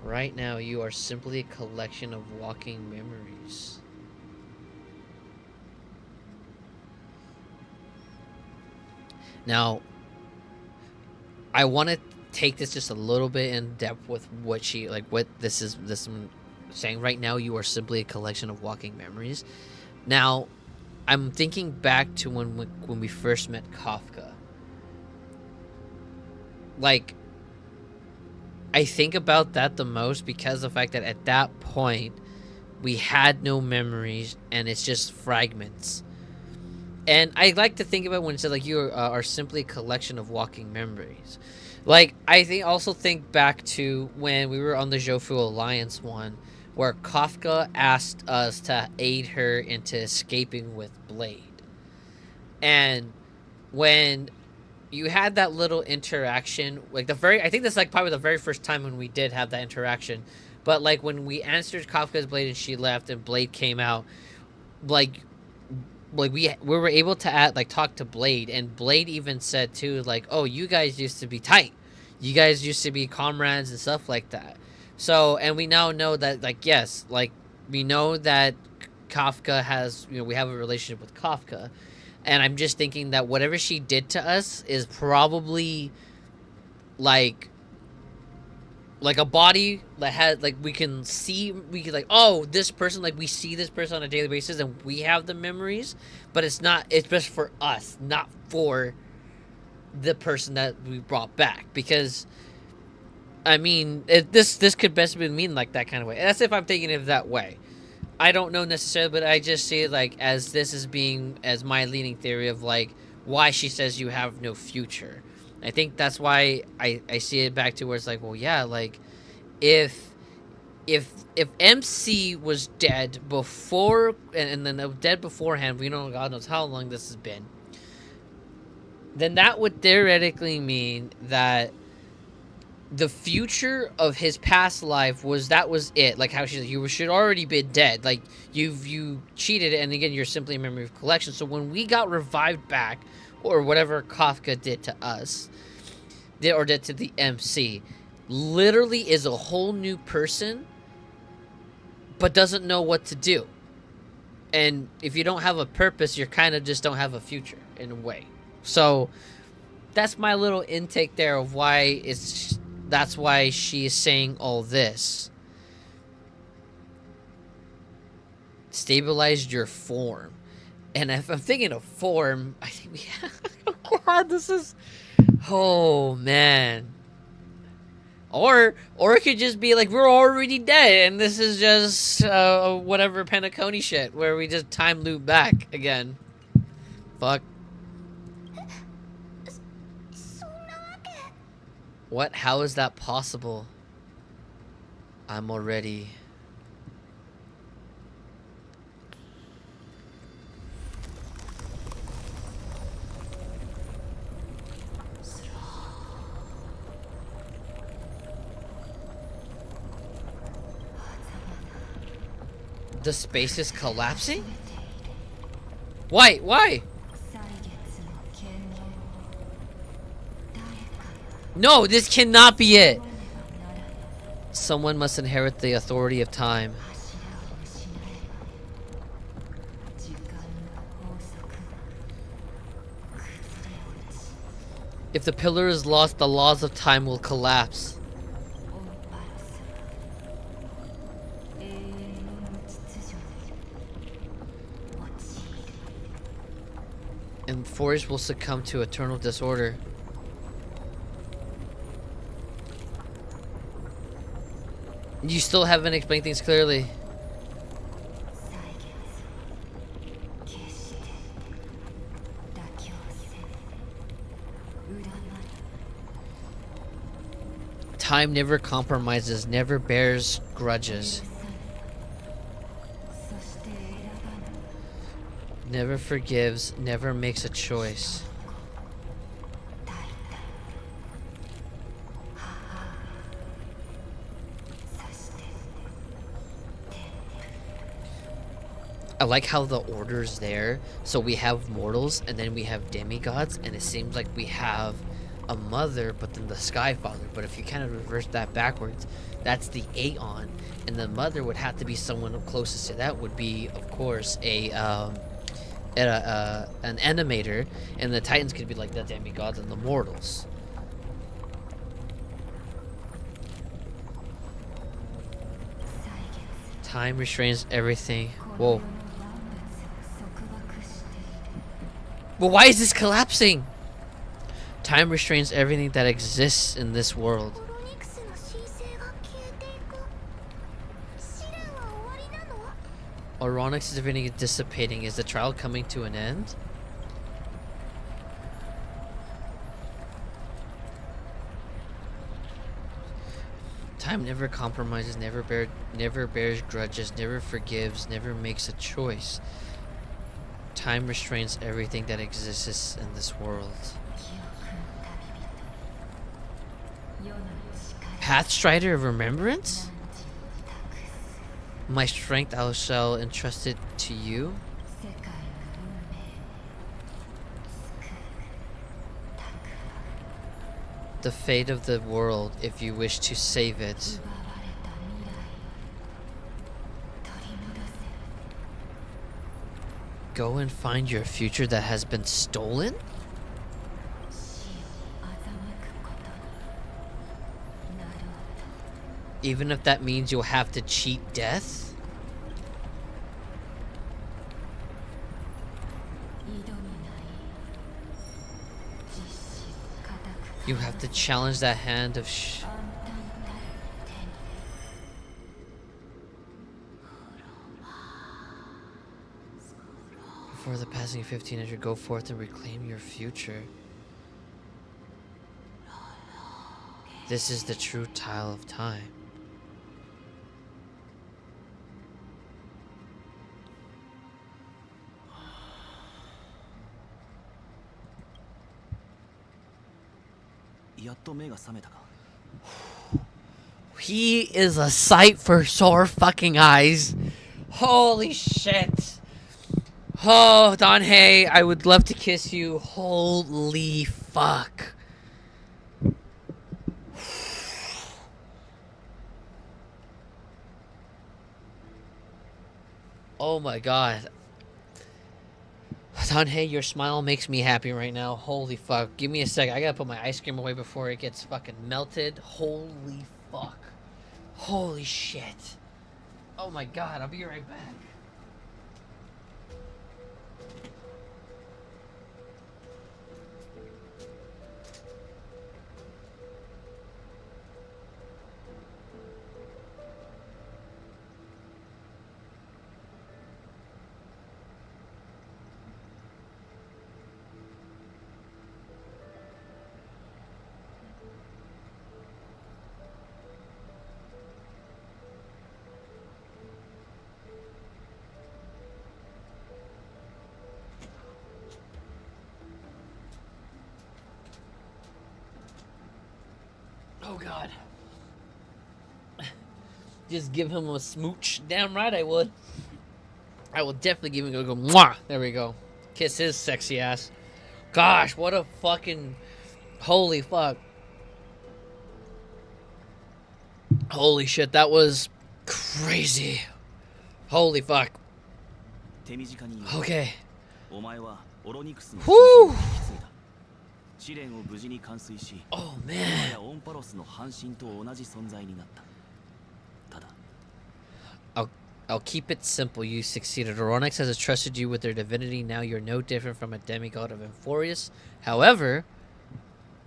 Right now, you are simply a collection of walking memories. Now, I want to take this just a little bit in depth with what this is saying. Right now, you are simply a collection of walking memories. Now, I'm thinking back to when we first met Kafka. Like, I think about that the most because of the fact that at that point we had no memories and it's just fragments. And I like to think about when it says like you are simply a collection of walking memories. Like I think back to when we were on the Jofu Alliance one, where Kafka asked us to aid her into escaping with Blade, and when you had that little interaction, like I think that's like probably the very first time when we did have that interaction, but like when we answered Kafka's Blade and she left and Blade came out, like we were able to talk to Blade, and Blade even said too, like, oh, you guys used to be tight, you guys used to be comrades and stuff like that. So, and we now know that, like, yes, like we know that Kafka has, we have a relationship with Kafka, and I'm just thinking that whatever she did to us is probably like a body that had, like, we can like, oh, this person, like, we see this person on a daily basis and we have the memories, but it's just for us, not for the person that we brought back. Because I mean, this could best mean like that kind of way. That's if I'm thinking of that way. I don't know necessarily, but I just see it like as this is being as my leading theory of like why she says you have no future. I think that's why I see it back to where it's like, well, yeah, like if MC was dead before and then dead beforehand, we know God knows how long this has been, then that would theoretically mean that the future of his past life was it. Like how she's like, you should already be dead. Like you cheated, and again, you're simply a memory of collection. So when we got revived back, or whatever Kafka did to us, did to the MC, literally is a whole new person, but doesn't know what to do. And if you don't have a purpose, you're kind of just don't have a future in a way. So that's my little intake there of why that's why she is saying all this. Stabilized your form. And if I'm thinking of form, I think we have... Oh, God, this is... Oh, man. Or it could just be like, we're already dead, and this is just whatever Penacony shit, where we just time loop back again. Fuck. What? How is that possible? I'm already... The space is collapsing? Why? Why? No, this cannot be it. Someone must inherit the authority of time. If the pillar is lost, the laws of time will collapse. And forest will succumb to eternal disorder. You still haven't explained things clearly. Time never compromises, never bears grudges. Never forgives, never makes a choice. I like how the order's there. So we have mortals, and then we have demigods, and it seems like we have a mother, but then the Sky Father. But if you kind of reverse that backwards, that's the Aeon, and the mother would have to be someone closest to that. Would be, of course, an animator, and the Titans could be like the demigods and the mortals. Time restrains everything. Whoa. Well, why is this collapsing? Time restrains everything that exists in this world. Oronix's divinity is dissipating. Is the trial coming to an end? Time never compromises, never bears grudges, never forgives, never makes a choice. Time restrains everything that exists in this world. Pathstrider of Remembrance? My strength I shall entrust it to you. The fate of the world, if you wish to save it. Go and find your future that has been stolen? 死を欺くことになろうと Even if that means you'll have to cheat death? 挑むがいい実施固く You have to challenge that hand of暗淡たる手に Before the passing of 1500, go forth and reclaim your future. This is the true tile of time. He is a sight for sore fucking eyes. Holy shit. Oh, Donhei, I would love to kiss you. Holy fuck. Oh my god. Donhei, your smile makes me happy right now. Holy fuck. Give me a sec. I gotta put my ice cream away before it gets fucking melted. Holy fuck. Holy shit. Oh my god, I'll be right back. Oh god. Just give him a smooch. Damn right I would. I will definitely give him a go mwah. There we go. Kiss his sexy ass. Gosh, what a fucking holy fuck. Holy shit, that was crazy. Holy fuck. Okay. Whew. Oh man. I'll keep it simple. You succeeded. Oronex has entrusted you with their divinity. Now you're no different from a demigod of Euphorius. However,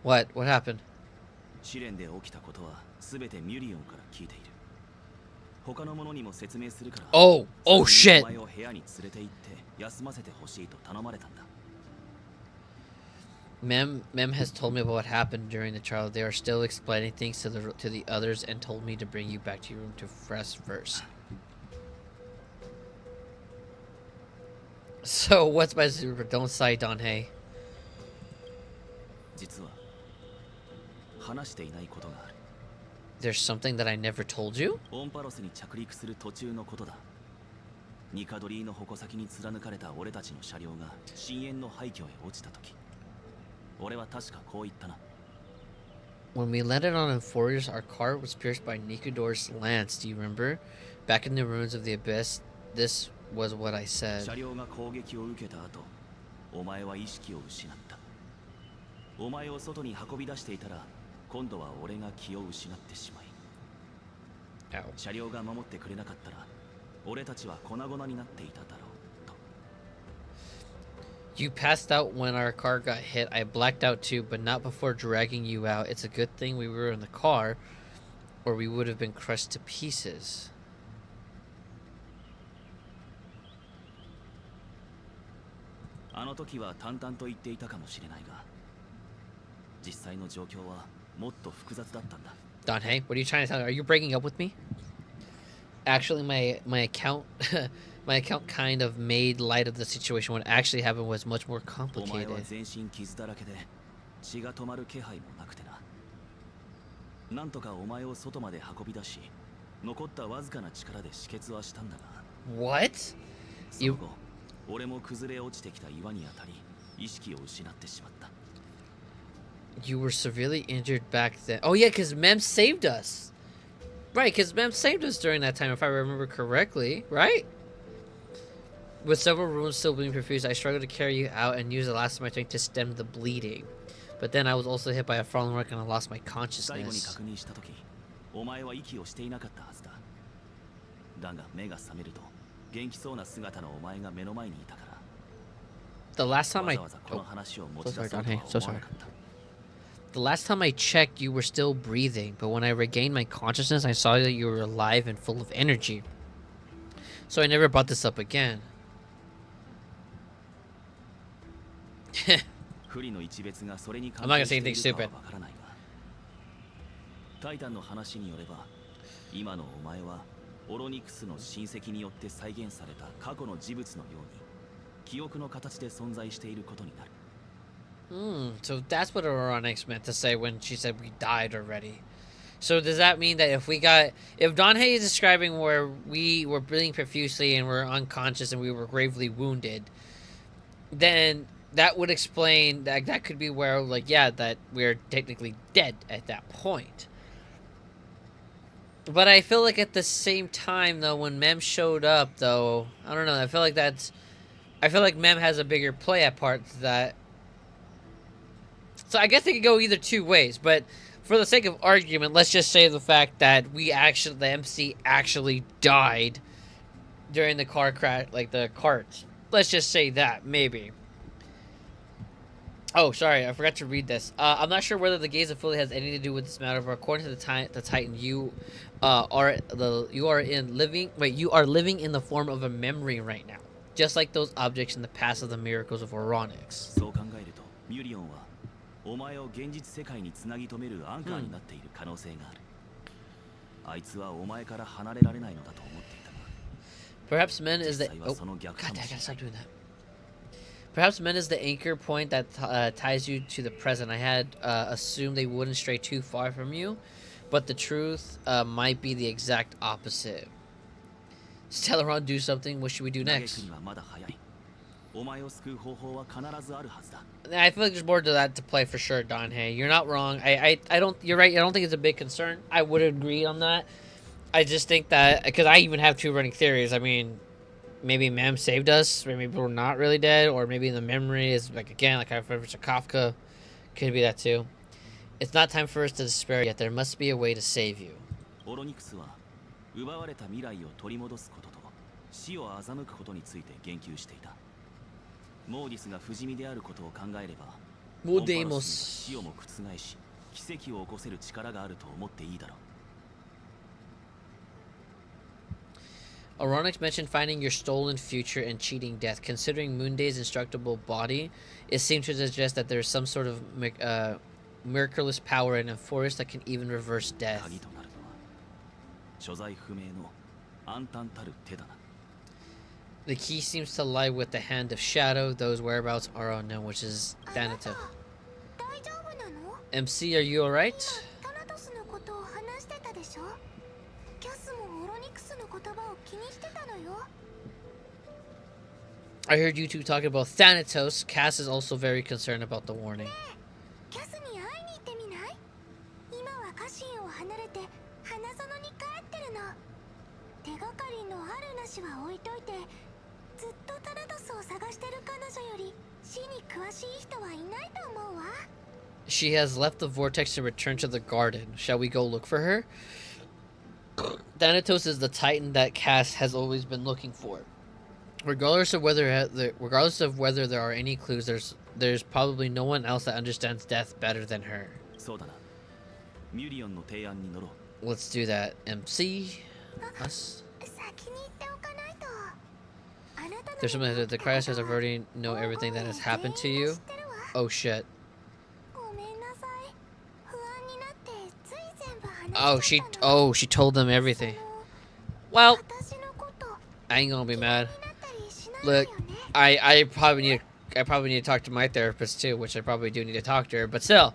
what happened? Oh shit. Mem has told me about what happened during the trial. They are still explaining things to the others and told me to bring you back to your room to fresh verse. So what's my super? Don't sigh, Donhei. There's something that I never told you? When we landed on Euphorius, our car was pierced by Nikudor's lance. Do you remember? Back in the ruins of the abyss, this was what I said. You passed out when our car got hit. I blacked out too, but not before dragging you out. It's a good thing we were in the car, or we would have been crushed to pieces. Donhei, what are you trying to tell me? Are you breaking up with me? Actually, my account my account kind of made light of the situation. What actually happened was much more complicated. What? You were severely injured back then. Oh yeah, because Mem saved us. Right, because Mem saved us during that time, if I remember correctly, right? With several wounds still being perfused, I struggled to carry you out and use the last of my strength to stem the bleeding. But then I was also hit by a falling rock and I lost my 最後に consciousness. 確認した時お前は息をしていなかったはずだだが目が覚めると元気そうな姿のお前が目の前にいたから The last time わ I ざわざこの話を持 so ち出 sorry, そうと Don. は Hey, so 思わ sorry. なかった The last time I checked, you were still breathing, but when I regained my consciousness, I saw that you were alive and full of energy. So I never brought this up again. 不利の一別がそれに I'm 関 not 係 gonna し say てい anything るか stupid. はわからないがタイタンの話によれば今のお前はオロニクスの親戚によって再現された過去の事物のように記憶の形で存在していることになる So that's what Oronix meant to say when she said we died already. So does that mean that if Don Hay is describing where we were bleeding profusely and were unconscious and we were gravely wounded, then that would explain that could be where, like, yeah, that we're technically dead at that point. But I feel like at the same time, though, when Mem showed up, though, I don't know, I feel like Mem has a bigger play at part to that. So I guess it could go either two ways, but for the sake of argument, let's just say the fact that the MC actually died during the car crash, like the cart. Let's just say that, maybe. Oh, sorry, I forgot to read this. I'm not sure whether the gaze affiliate has anything to do with this matter, but according to the Titan, you are living in the form of a memory right now, just like those objects in the past of the miracles of Oronix. そう考えるとミュリオンはお前を現実世界につなぎ止めるアンカーになっている可能性がある、あいつはお前から離れられないのだと思っていたが Perhaps Men is the God damn, I gotta stop doing that. Perhaps Men is the anchor point that ties you to the present. I had assumed they wouldn't stray too far from you, but the truth might be the exact opposite. Stellaron, do something. What should we do 嘆く next? にはまだ早いお前を救う方法は必ずあるはずだ I feel like there's more to that to play for sure, Don Hay. You're not wrong. I don't. You're right. I don't think it's a big concern. I would agree on that. I just think that because I even have two running theories. I mean, maybe Mem saved us. Maybe we're not really dead, or maybe the memory is like again, like I've referenced to Kafka. Could be that too. It's not time for us to despair yet. There must be a way to save you. オロニクスは奪われた未来を取り戻すことと死を欺くことについて言及していたモーディスが不死身であることを考えればモーデイオンパロモス。スには死をも覆し奇跡を起こせる力があると思っていいだろう Oronix mentioned finding your stolen future and cheating death. Considering Moonday's indestructible body, it seems to suggest that there's some sort of miraculous power in a force that can even reverse death. 鍵となるのは所在不明の暗淡たる手だな The key seems to lie with the hand of Shadow. Those whereabouts are unknown, which is Thanatos. 大丈夫なの MC, are you alright? タナトスのことを話してたでしょキャスもオロニクスの言葉を気にしてたのよ I heard you two talking about Thanatos. Cass is also very concerned about the warning. キャスに会いに行ってみない今は家臣を離れて花園に帰ってるの手がかりのあるなしは置いといてずっとタナトスを探してる彼女より死に詳しい人はいないと思うわ She has left the vortex to return to the garden. Shall we go look for her? Thanatos is the titan that Cass has always been looking for. Regardless of whether there are any clues, there's probably no one else that understands death better than her. そうだなミュリオンの提案に乗ろう Let's do that. MC, us. 先に言っておかないとあなたの There's something that the Cryos says I've already know everything that has happened to you. Oh shit. ごめんなさい不安になってつい全部話しちゃったの She told them everything. Well, 私のこと I ain't gonna be mad. 気になったりしないわよ Look, ね I probably need to talk to my therapist too, which I probably do need to talk to her, but still.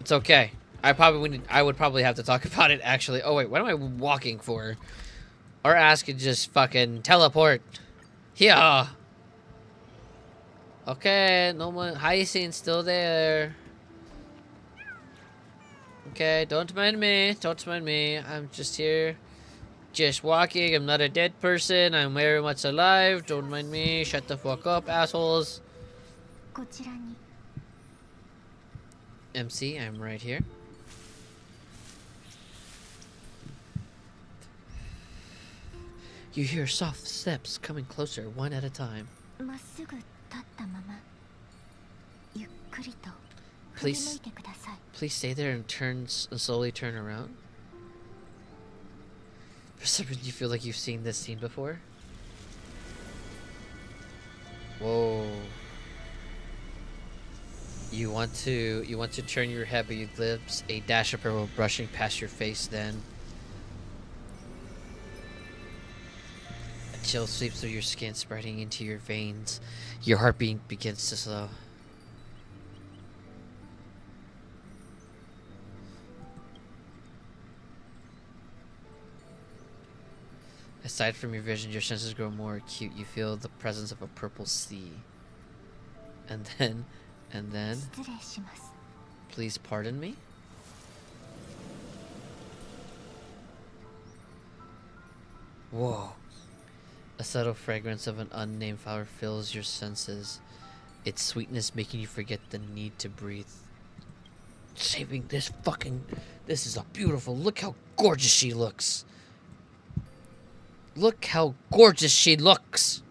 It's okay. I would probably have to talk about it actually. Oh wait, what am I walking for? Our ass could just fucking teleport. Yeah. Okay, no one. Hyacinth still there. Okay, don't mind me. Don't mind me. I'm just here Just walking. I'm not a dead person. I'm very much alive. Don't mind me. Shut the fuck up, assholes. こちらに MC, I'm right here. You hear soft steps coming closer, one at a time. まっすぐ立ったままゆっくりと振り向いてください。 Please stay there and slowly turn around. For some reason, you feel like you've seen this scene before. Whoa. You want to turn your head, but you glimpse a dash of purple brushing past your face. Then a chill sweeps through your skin, spreading into your veins. Your heartbeat begins to slow. Aside from your vision, your senses grow more acute. You feel the presence of a purple sea. And then, 失礼します。 please pardon me? Whoa. A subtle fragrance of an unnamed flower fills your senses. Its sweetness making you forget the need to breathe. Saving this is a beautiful, look how gorgeous she looks. Look how gorgeous she looks.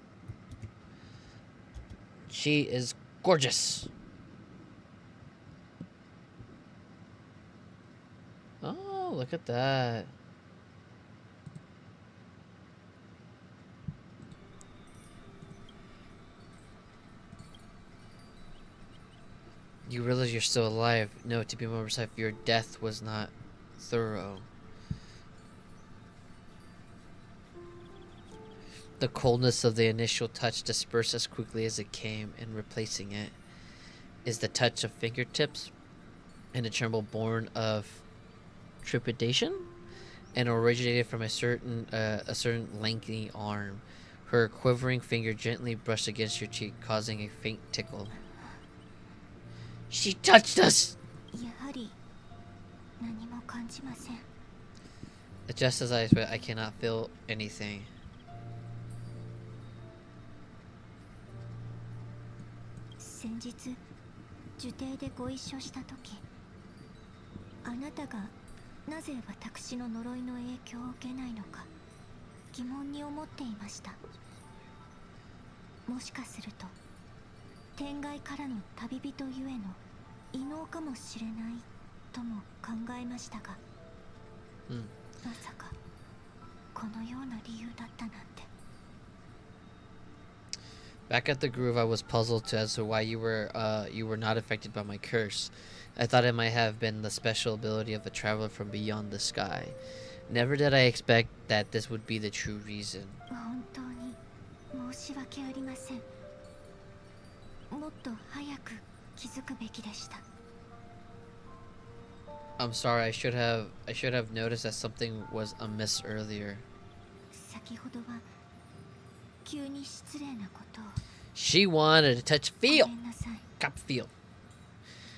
She is gorgeous. Oh, look at that. You realize you're still alive. No, to be more precise, your death was not thorough. The coldness of the initial touch dispersed as quickly as it came, and replacing it is the touch of fingertips and a tremble born of trepidation and originated from a certain lengthy arm. Her quivering finger gently brushed against your cheek, causing a faint tickle. She touched us! やはり何も感じません。 Just as I expected, I cannot feel anything. 先日受定でご一緒した時、あなたがなぜ私の呪いの影響を受けないのか疑問に思っていました。もしかすると天外からの旅人ゆえの異能かもしれないとも考えましたが、まさかこのような理由だったなんて。 Back at the groove, I was puzzled as to why you were not affected by my curse. I thought it might have been the special ability of a traveler from beyond the sky. Never did I expect that this would be the true reason. 本当に申し訳ありません。もっと早く気づくべきでした。 I'm sorry. I should have noticed that something was amiss earlier. 先ほどは急に失礼なことを。 She wanted to touch ご feel. めんなさい。 Cup feel.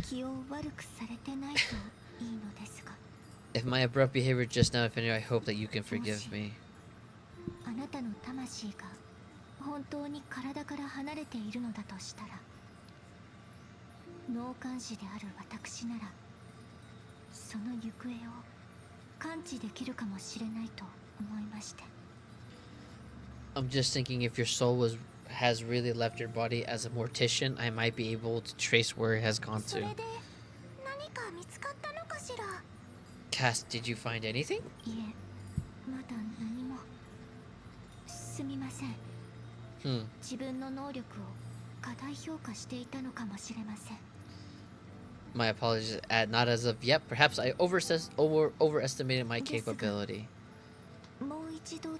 気を悪くされてないといいのですが。 If my abrupt behavior just now offended you, I hope that you can forgive me. あなたの魂が本当に体から離れているのだとしたら、脳幹視である私ならその行方を感知できるかもしれないと思いまして。 I'm just thinking if your soul has really left your body as a mortician, I might be able to trace where it has gone それ to. で何か見つかったのかしら。 Cass, did you find anything? いえ、まだ何も。すみません。 自分の能力を過大評価していたのかもしれません。 My apologies. Not as of yet. Perhaps I overestimated my capability. もう一度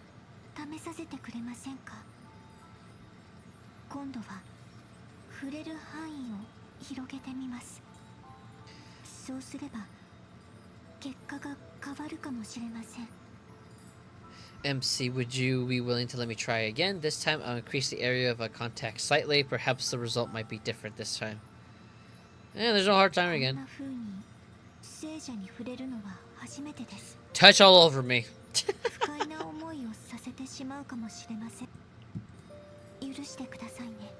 試させてくれませんか。今度は触れる範囲を広げてみます。そうすれば結果が変わるかもしれません。 MC, would you be willing to let me try again? This time I'll increase the area of contact slightly. Perhaps the result might be different this time. There's no hard time こん again. な風に聖者に触れるのは初めてです。 Touch all over me. 不快な思せてしまうかもしれません。許してくださいね。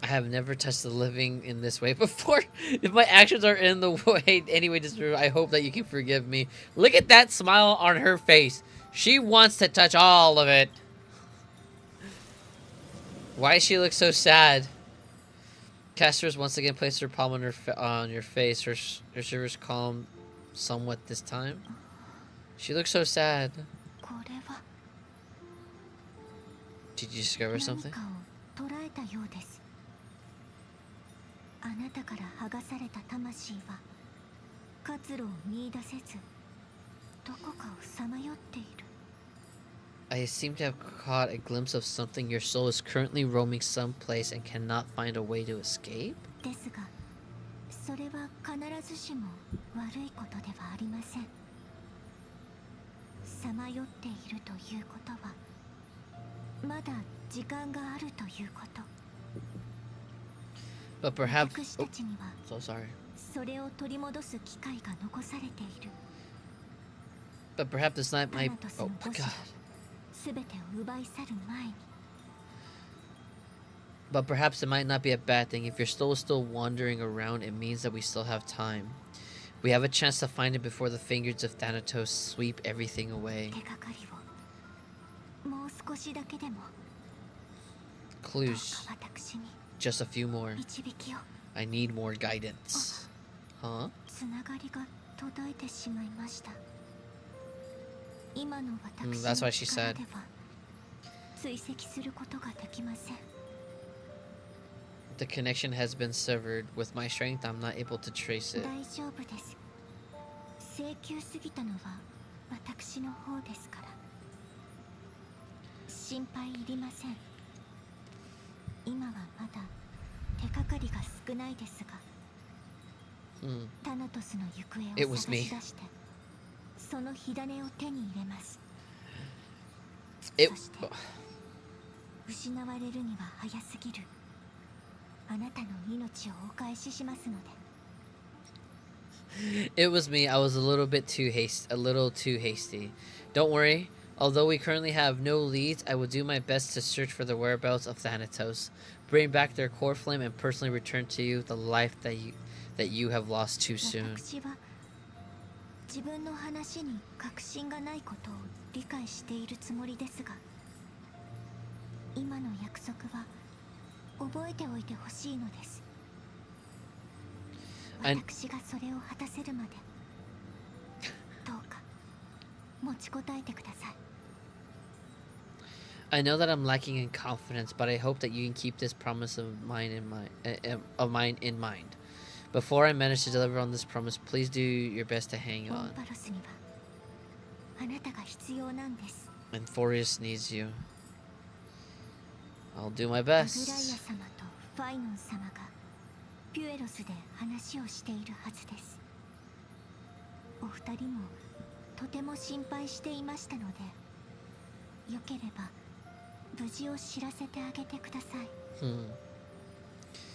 I have never touched the living in this way before. If my actions are in the way anyway, I hope that you can forgive me. Look at that smile on her face. She wants to touch all of it. Why does she look so sad? Casters once again placed her palm on your face. Her shivers calmed somewhat this time. She looks so sad. これは Did you discover 何 something? かを捉えたようです。あなたから剥がされた魂は活路を見出せず、どこかをさまよっている。 I seem to have caught a glimpse of something. Your soul is currently roaming someplace and cannot find a way to escape? ですが、それは必ずしも悪いことではありません。さまよっているということは、まだ時間があるということ。 But perhaps... 私たちには so sorry. それを取り戻す機会が残されている。 But perhaps this night タ might... ナトス Oh の my 墓地 god. が全てを奪い去る前に。 But perhaps it might not be a bad thing. If your soul is still wandering around, it means that we still have time. We have a chance to find it before the fingers of Thanatos sweep everything away. 手がかりをもう少しだけでもどうか Clues. 私に Just a few more. 導きを。 I need more guidance. Huh? つながりが途絶えてしまいました。今の私 that's の what she 力 said. では追跡することができません。 The connection has been severed. With my strength, I'm not able to trace it. 大丈夫です。請求すぎたのは私の方ですから。心配いりません。今はまだ手がかりが少ないですが、 Hmm. タナトスの行 It 方を was 探 me. し出して、その火種を手に入れます。 It... そして失われるには早すぎる。あなたの命をお返ししますので。 It was me. I was a little too hasty. Don't worry. Although we currently have no leads, I will do my best to search for the whereabouts of Thanatos, bring back their core flame, and personally return to you the life that you have lost too soon. 私は自分の話に確信がないことを理解しているつもりですが、今の約束は覚えておいてほしいのです。 And- 私がそれを果たせるまでどうか持ちこたえてください。 I know that I'm lacking in confidence, but I hope that you can keep this promise of mine in mind. Before I manage to deliver on this promise, please do your best to hang モン on. パロスにはあなたが必要なんです。 And Forius needs you. I'll do my アグライア best. 様とファイノン様がピュエロスで話をしているはずです。お二人もとても心配していましたので、よければ無事を知らせてあげてください。 Hmm.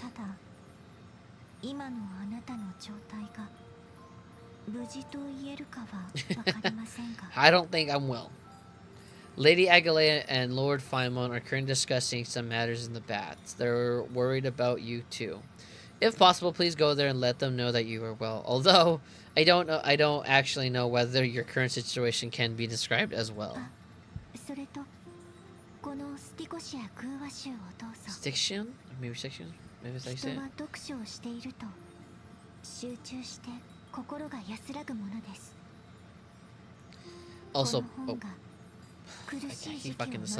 ただ今のあなたの状態が無事と言えるかはわかりませんが I don't think I'm well. Lady Agalea and Lord Phimon are currently discussing some matters in the baths. They're worried about you too. If possible, please go there and let them know that you are well. Although I don't actually know whether your current situation can be described as well. それとこのスティコシア空話集をどうぞ。 Stiction? Maybe section? Maybe that's how you 人 say it. は読書をしていると集中して心が安らぐものです。 Also, この本が苦しい時期を乗り越える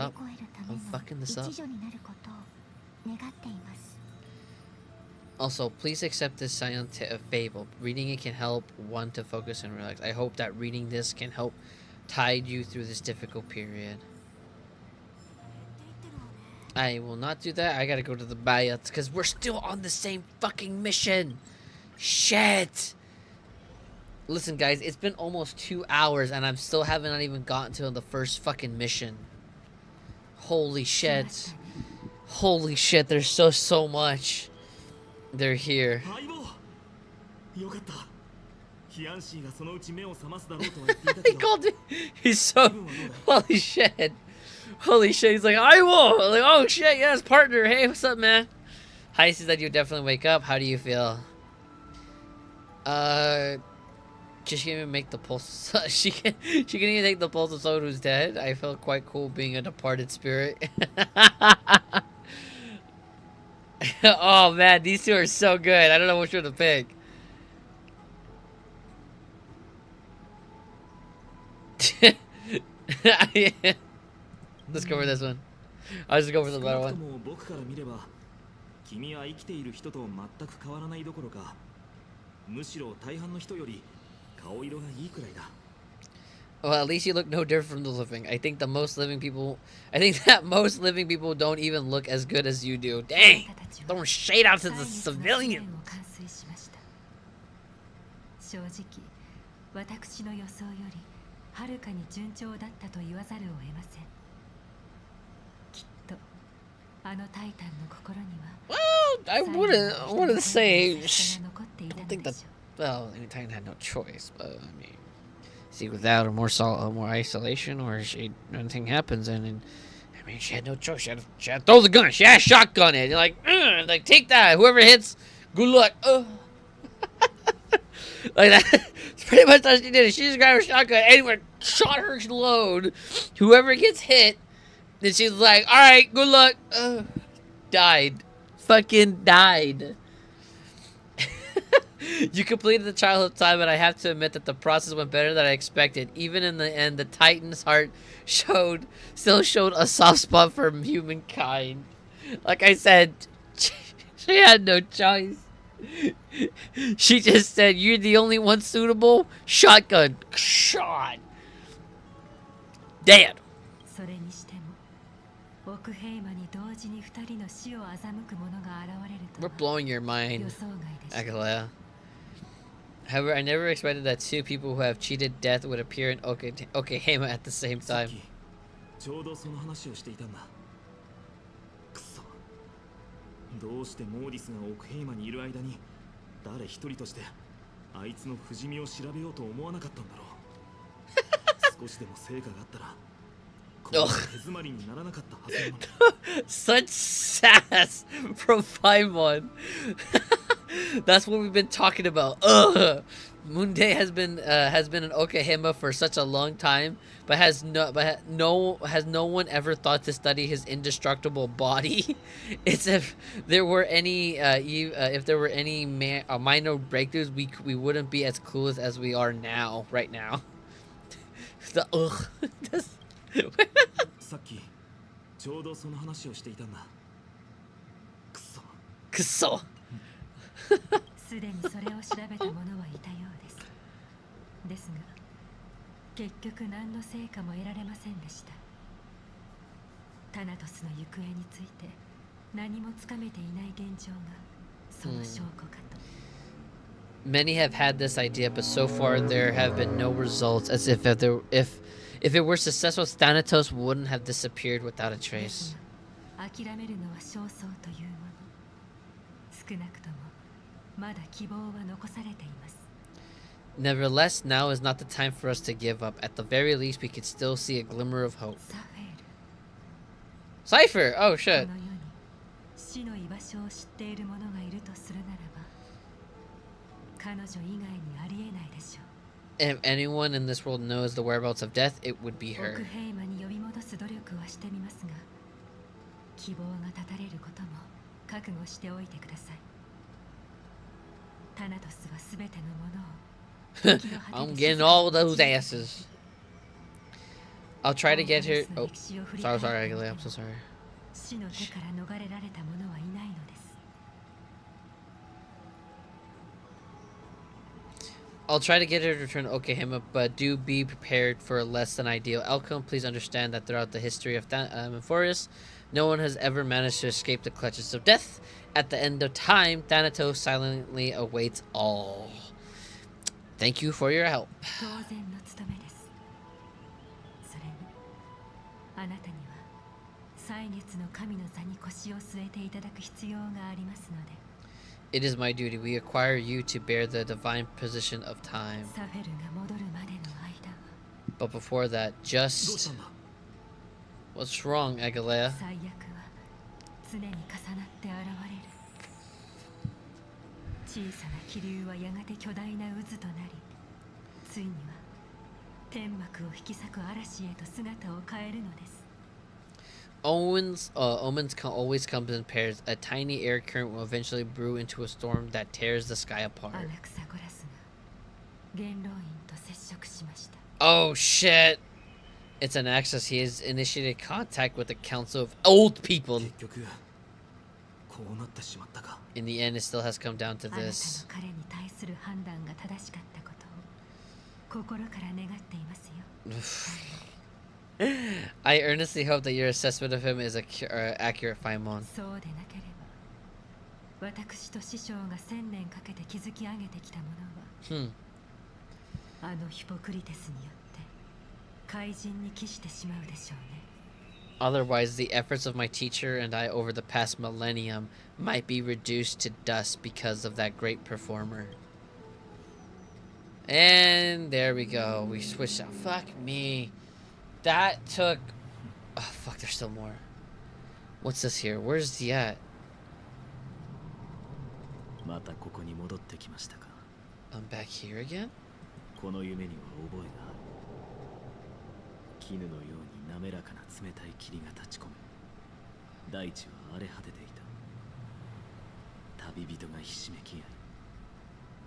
ため I'm fucking の this up. 一助になることを願っています。 Also, please accept this silent fable. Reading it can help one to focus and relax. I hope that reading this can help tide you through this difficult period. I will not do that. I gotta go to the Bayats because we're still on the same fucking mission. Shit. Listen, guys, it's been almost 2 hours and I'm still haven't even gotten to the first fucking mission. Holy shit. Holy shit, there's so much. They're here. 相棒よかった。ヒアンシーがそのうち目を覚ますだろうとは言っていたけ He ど called it. He's so. Holy shit. Holy shit, he's like, I will! Like, oh shit, yes, partner. Hey, what's up, man? Heidi says that you definitely wake up. How do you feel? Just can even make the pulse. She can even take the pulse of someone who's dead. I feel quite cool being a departed spirit. Oh man, these two are so good. I don't know which one to pick. Let's go for this one. I'll just go for the better one. 僕から見れば君は生きている人と全く変わらないどころかむしろ大半の人より顔色がいいくらいだ Well, at least you look no different from the living. I think that most living people don't even look as good as you do. Dang! Throwing shade out to the civilians. 正直、私の予想よりはるかに順調だったと言わざるを得ません。きっとあのタイタンの心には。Well, I wouldn't say. I don't think that. Well, I mean, Titan had no choice, but I mean, see, without more isolation, or anything happens, and I mean, she had no choice. She had to throw the gun. She had to shotgun it. You're like take that. Whoever hits, good luck. Like that. That's pretty much how she did it. She just grabbed her shotgun and shot her load. Whoever gets hit, then she's like, all right, good luck. Died. Fucking died. You completed the childhood time, and I have to admit that the process went better than I expected. Even in the end, the Titan's heart still showed a soft spot for humankind. Like I said, she had no choice. She just said, "You're the only one suitable." Shotgun, shot, dead. We're blowing your mind, Agalea. However, I never expected that two people who have cheated death would appear in Okehama at the same time. ちょうどその話をしていたんだくそどうしてモーリスがオクヘイマにいる間に誰一人としてあいつの不死身を調べようと思わなかったんだろう少しでも成果があったらこの手詰まりにならなかったはずなのに Such sass from Paimon. That's what we've been talking about. Munde has been in Okehama for such a long time, but has no one ever thought to study his indestructible body. It's if there were any minor breakthroughs, we wouldn't be as clueless as we are now, right now. Theさっきちょうどその話をしていたんだくそ Kuso. すでにそれを調べた者はいたようです。ですが、結局何の成果も得られませんでした。タナトスの行方について何もつかめていない現状がその証拠かと。Many have had this idea, but so far there have been no results. As if it were successful, Thanatos wouldn't have disappeared without a trace. 諦めるのは焦燥というもの。少なくともまだ希望は残されています。Nevertheless, now is not the time for us to give up. At the very least, we could still see a glimmer of hope. Cypher! Oh shit. この世に死の居場所を知っている者がいるとするならば、彼女以外にありえないでしょう。If anyone in this world knows the whereabouts of death, it would be オク her. ヘイマに呼び戻す努力はしてみますが、希望が絶たれることも覚悟しておいてください。タナトスはすべてのものを I'm getting all those asses. I'll try to get her. Oh, sorry, Agalea. I'm so sorry. 死の手から逃れられた者はいないのです。I'll try to get her to return to Okehama, but do be prepared for a less than ideal outcome. Please understand that throughout the history of Forest, no one has ever managed to escape the clutches of death. At the end of time, Thanatos silently awaits all. Thank you for your help. 当然の務めです。それに、あなたには歳月の神の座に腰を据えていただく必要がありますので。It is my duty. We acquire you to bear the divine position of time. サフェルが戻るまでの間は。 But before that, どうし just たんだ What's wrong, Agalea? 最悪は常に重なって現れる。小さな気流はやがて巨大な渦となり、ついには天幕を引き裂く嵐へと姿を変えるのです。Omens always comes in pairs. A tiny air current will eventually brew into a storm that tears the sky apart. アナクサゴラスが元老院と接触しました。 Oh shit! It's an access. He has initiated contact with the Council of Old People. 結局こうなってしまったか。 In the end, it still has come down to あなたの this. 彼に対する判断が正しかったことを心から願っていますよ。 I earnestly hope that your assessment of him is accurate, Faimon. そうでなければ、私と師匠が1000年かけて築き上げてきたものは、あのヒポクリテスによって怪人に帰してしまうでしょうね。 Otherwise, the efforts of my teacher and I over the past millennium might be reduced to dust because of that great performer. And there we go. We switched out. Fuck me. That took... Oh, fuck, there's still more. What's this here? Where's he at? またここに戻ってきましたか。 I'm back here again? この夢には覚えがある。絹のように滑らかな冷たい霧が立ち込む。大地は荒れ果てていた。旅人がひしめき合い、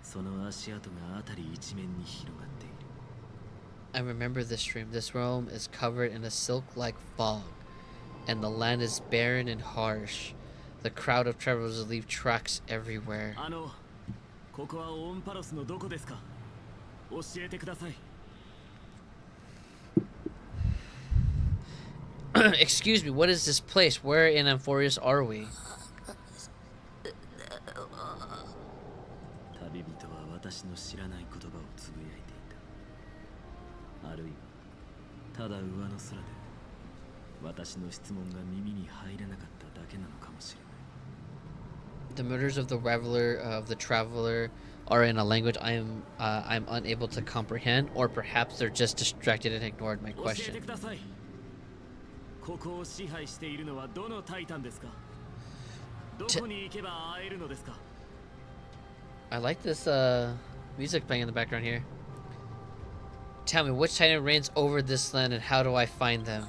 その足跡が辺り一面に広がっている。 I remember this dream. This realm is covered in a silk-like fog, and the land is barren and harsh. The crowd of travelers leave tracks everywhere. ここはオンパロスのどこですか？教えてください。Excuse me, what is this place? Where in Amphorius are we? 旅人は私の知らない言葉をつぶやいていた。あるいはただ上の空で私の質問が耳に入らなかっただけなのかもしれない。 The murders of the traveler are in a language I'm unable to comprehend, or perhaps they're just distracted and ignored my 教えて question. ください。ここを支配しているのはどのタイタンですか？どこに行けば会えるのですか？ I like this music playing in the background here. Tell me, which titan reigns over this land and how do I find them?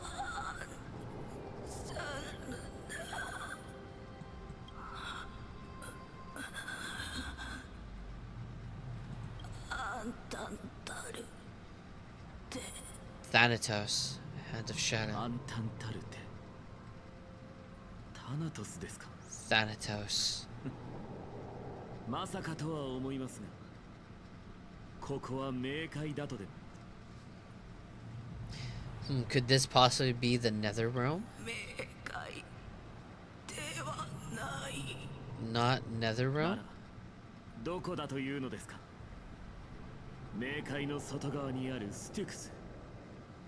Thanatos, Hand of Shadow. アンタンタルテ。タナトスですか？ Thanatos. まさかとは思いますが、ここは冥界だとでも。Could this possibly be the Nether Realm? 冥界ではない。 Not Nether な Realm? らどこだというのですか？冥界の外側にあるスティクス。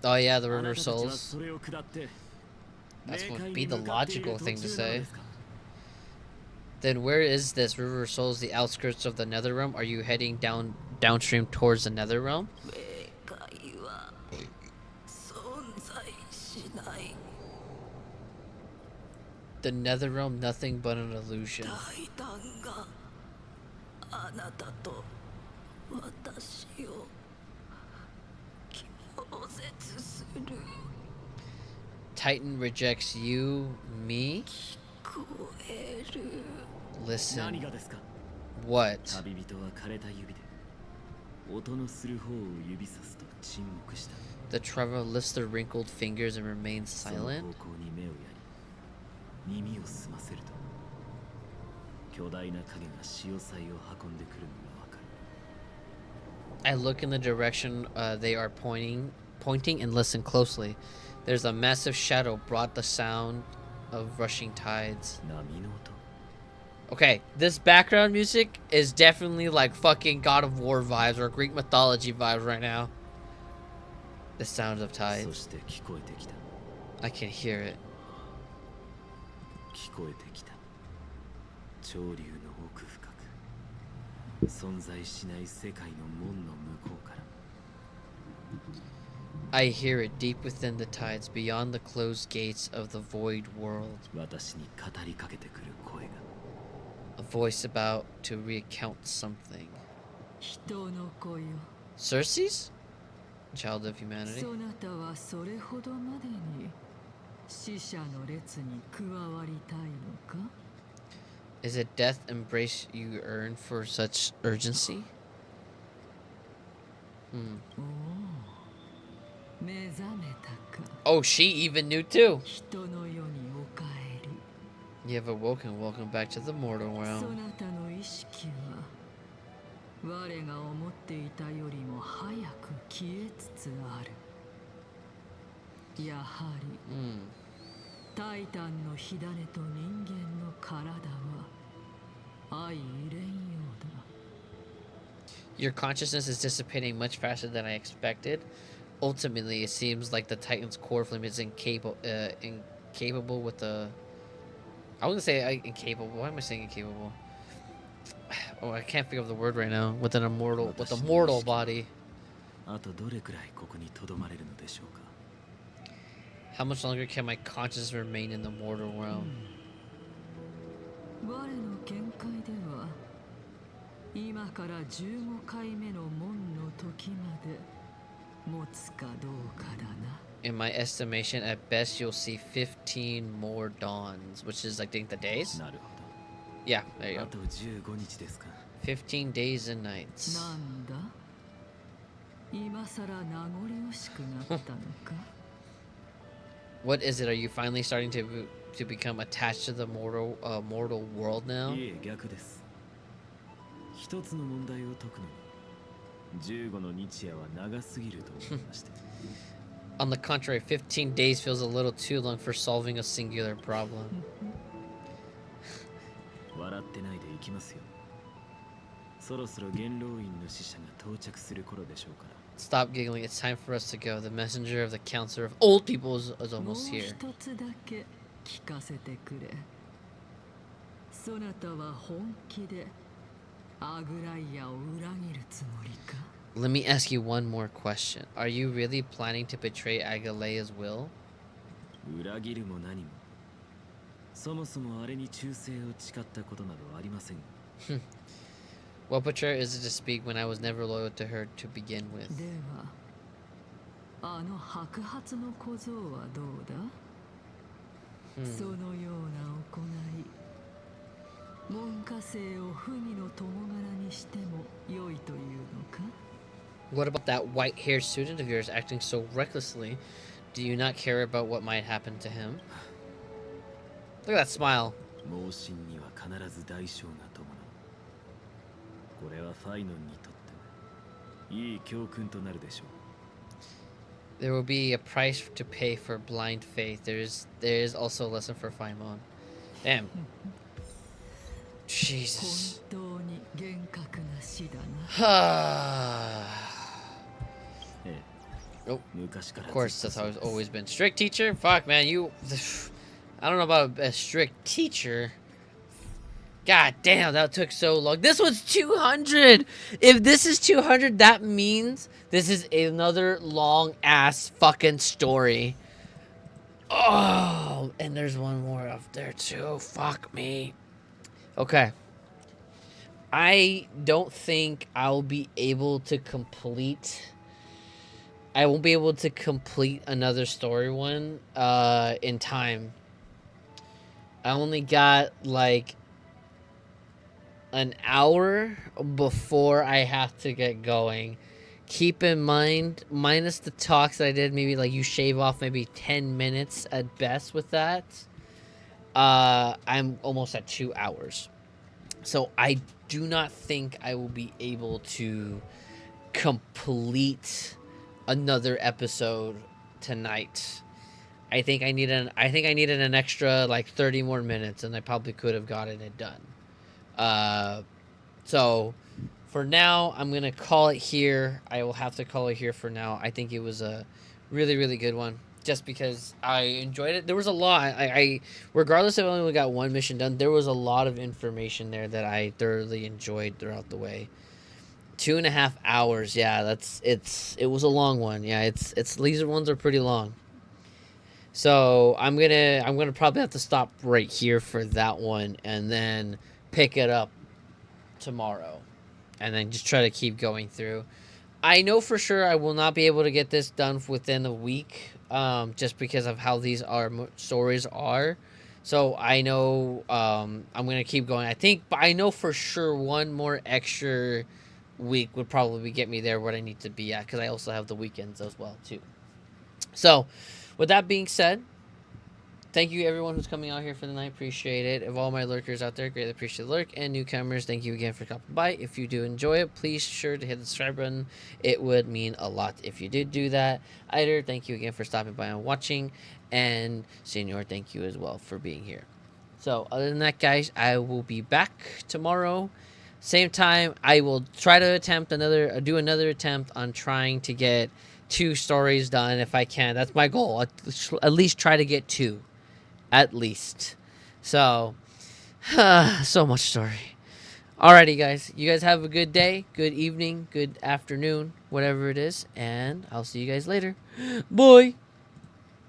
Oh yeah, the あ River なたたちは Souls. それを下って That's 冥 what 界 be に the 向かっている logical 途 thing to 中なの say. ですか？ Then where is this River Souls, the outskirts of the Nether Realm? Are you heading downstream towards the Nether Realm? 冥界は存在しない。 The Nether Realm, nothing but an illusion. タイタンがあなたと私を拒絶する。 Titan rejects you, me? 聞こえる。 Listen. 何がですか？ What? 旅人は枯れた指で音のする方を指さすと沈黙した。 The traveler lifts their wrinkled fingers and remains その silent. 方向に目をやり、耳を澄ませると巨大な影が潮騒を運んでくるのがわかる。 I look in the direction they are pointing and listen closely. There's a massive shadow brought the sound of rushing tides. 波の音。 Okay, this background music is definitely like fucking God of War vibes or Greek mythology vibes right now. The sound of そ tides. して聞こえてきた。 I can hear it. 聞こえてきた。潮流の奥深く存在しない世界の門の向こうから I hear it deep within the tides, beyond the closed gates of the void world. 私に語りかけてくる声が A voice about to recount something. 人の子よ Cersei's? Child of humanity. そなたはそれほどまでに死者の列に加わりたいのか Is it death embrace you earn for such urgency? おお目覚めたか Oh, she even knew too. 人の世にお帰り You have awoken. Welcome back to the mortal そ realm. なたの意識は我が思っていたよりも早く消えつつあるやはり Hmm. タイタンの火種と人間の体は相入れんようだ Your consciousness is dissipating much faster than I expected. Ultimately, it seems like the Titan's core flame is incapable with the... I wouldn't say incapable. Why am I saying incapable? Oh, I can't think of the word right now. With a mortal body. あとどれくらいここに留まれるのでしょうか How much longer can my consciousness remain in the mortal realm? 我の見解では今から15回目の門の時まで持つかどうかだな In my estimation, at best, you'll see 15 more dawns, which is, I think, the days? なるほ Yeah, there you どあ go. と15日ですか 15 days and nights. なんだ今さら名残惜しくなったのか What is it? Are you finally starting to become attached to the mortal world now? いえ逆です一つの問題を解くのに15の日夜は長すぎると思いまして On the contrary, 15 days feels a little too long for solving a singular problem. 笑ってないでいきますよそろそろ元老院の使者が到着する頃でしょうから Stop giggling. It's time for us to go. The messenger of the counselor of old people is もう almost here. 一つだけ聞かせてくれそなたは本気でアグライアを裏切るつもりか Let me ask you one more question. Are you really planning to betray Agalaea's will? 裏切るも何もそもそもあれに忠誠を誓ったことなどありません What betrayal is it to speak when I was never loyal to her to begin with? ではあの白髪の小僧はどうだ、そのような行い門下生を不義の共柄にしても良いというのか What about that white-haired student of yours acting so recklessly? Do you not care about what might happen to him? Look at that smile. 盲信には必ず代償が伴うこれはファイノンにとっていい教訓となるでしょう There will be a price to pay for blind faith. There is also a lesson for Faimon. Damn. Jesus. 本当に厳格な死だな Oh, 昔から of course, that's how it's always been. Strict teacher? Fuck, man, you... I don't know about a strict teacher. God damn, that took so long. This was 200! If this is 200, that means this is another long-ass fucking story. Oh, and there's one more up there, too. Fuck me. Okay. I don't think I'll be able to complete... I won't be able to complete another story one in time. I only got like an hour before I have to get going. Keep in mind, minus the talks that I did, maybe like you shave off maybe 10 minutes at best with that. I'm almost at 2 hours. So I do not think I will be able to complete another episode tonight. I think I needed an extra like 30 more minutes, and I probably could have gotten it done. So for now, I'm gonna call it here. I will have to call it here for now. I think it was a really, really good one, just because I enjoyed it. There was a lot. I regardless if I only got one mission done, there was a lot of information there that I thoroughly enjoyed throughout the way. 2.5 hours. Yeah, it was a long one. Yeah, these ones are pretty long. So I'm gonna probably have to stop right here for that one, and then pick it up tomorrow, and then just try to keep going through. I know for sure I will not be able to get this done within a week, just because of how these stories are. So I know I'm gonna keep going. But I know for sure one more extra week would probably get me there where I need to be at, because I also have the weekends as well too. So, with that being said, thank you everyone who's coming out here for the night. Appreciate it. Of all my lurkers out there, greatly appreciate the lurk. And newcomers, thank you again for stopping by. If you do enjoy it, please sure to hit the subscribe button. It would mean a lot if you did do that. Either, thank you again for stopping by and watching. And Senor, thank you as well for being here. So, other than that, guys, I will be back tomorrow. Same time, I will try to do another attempt on trying to get 2 stories done if I can. That's my goal. At least try to get 2. At least. So, so much story. Alrighty, guys. You guys have a good day, good evening, good afternoon, whatever it is. And I'll see you guys later. Bye.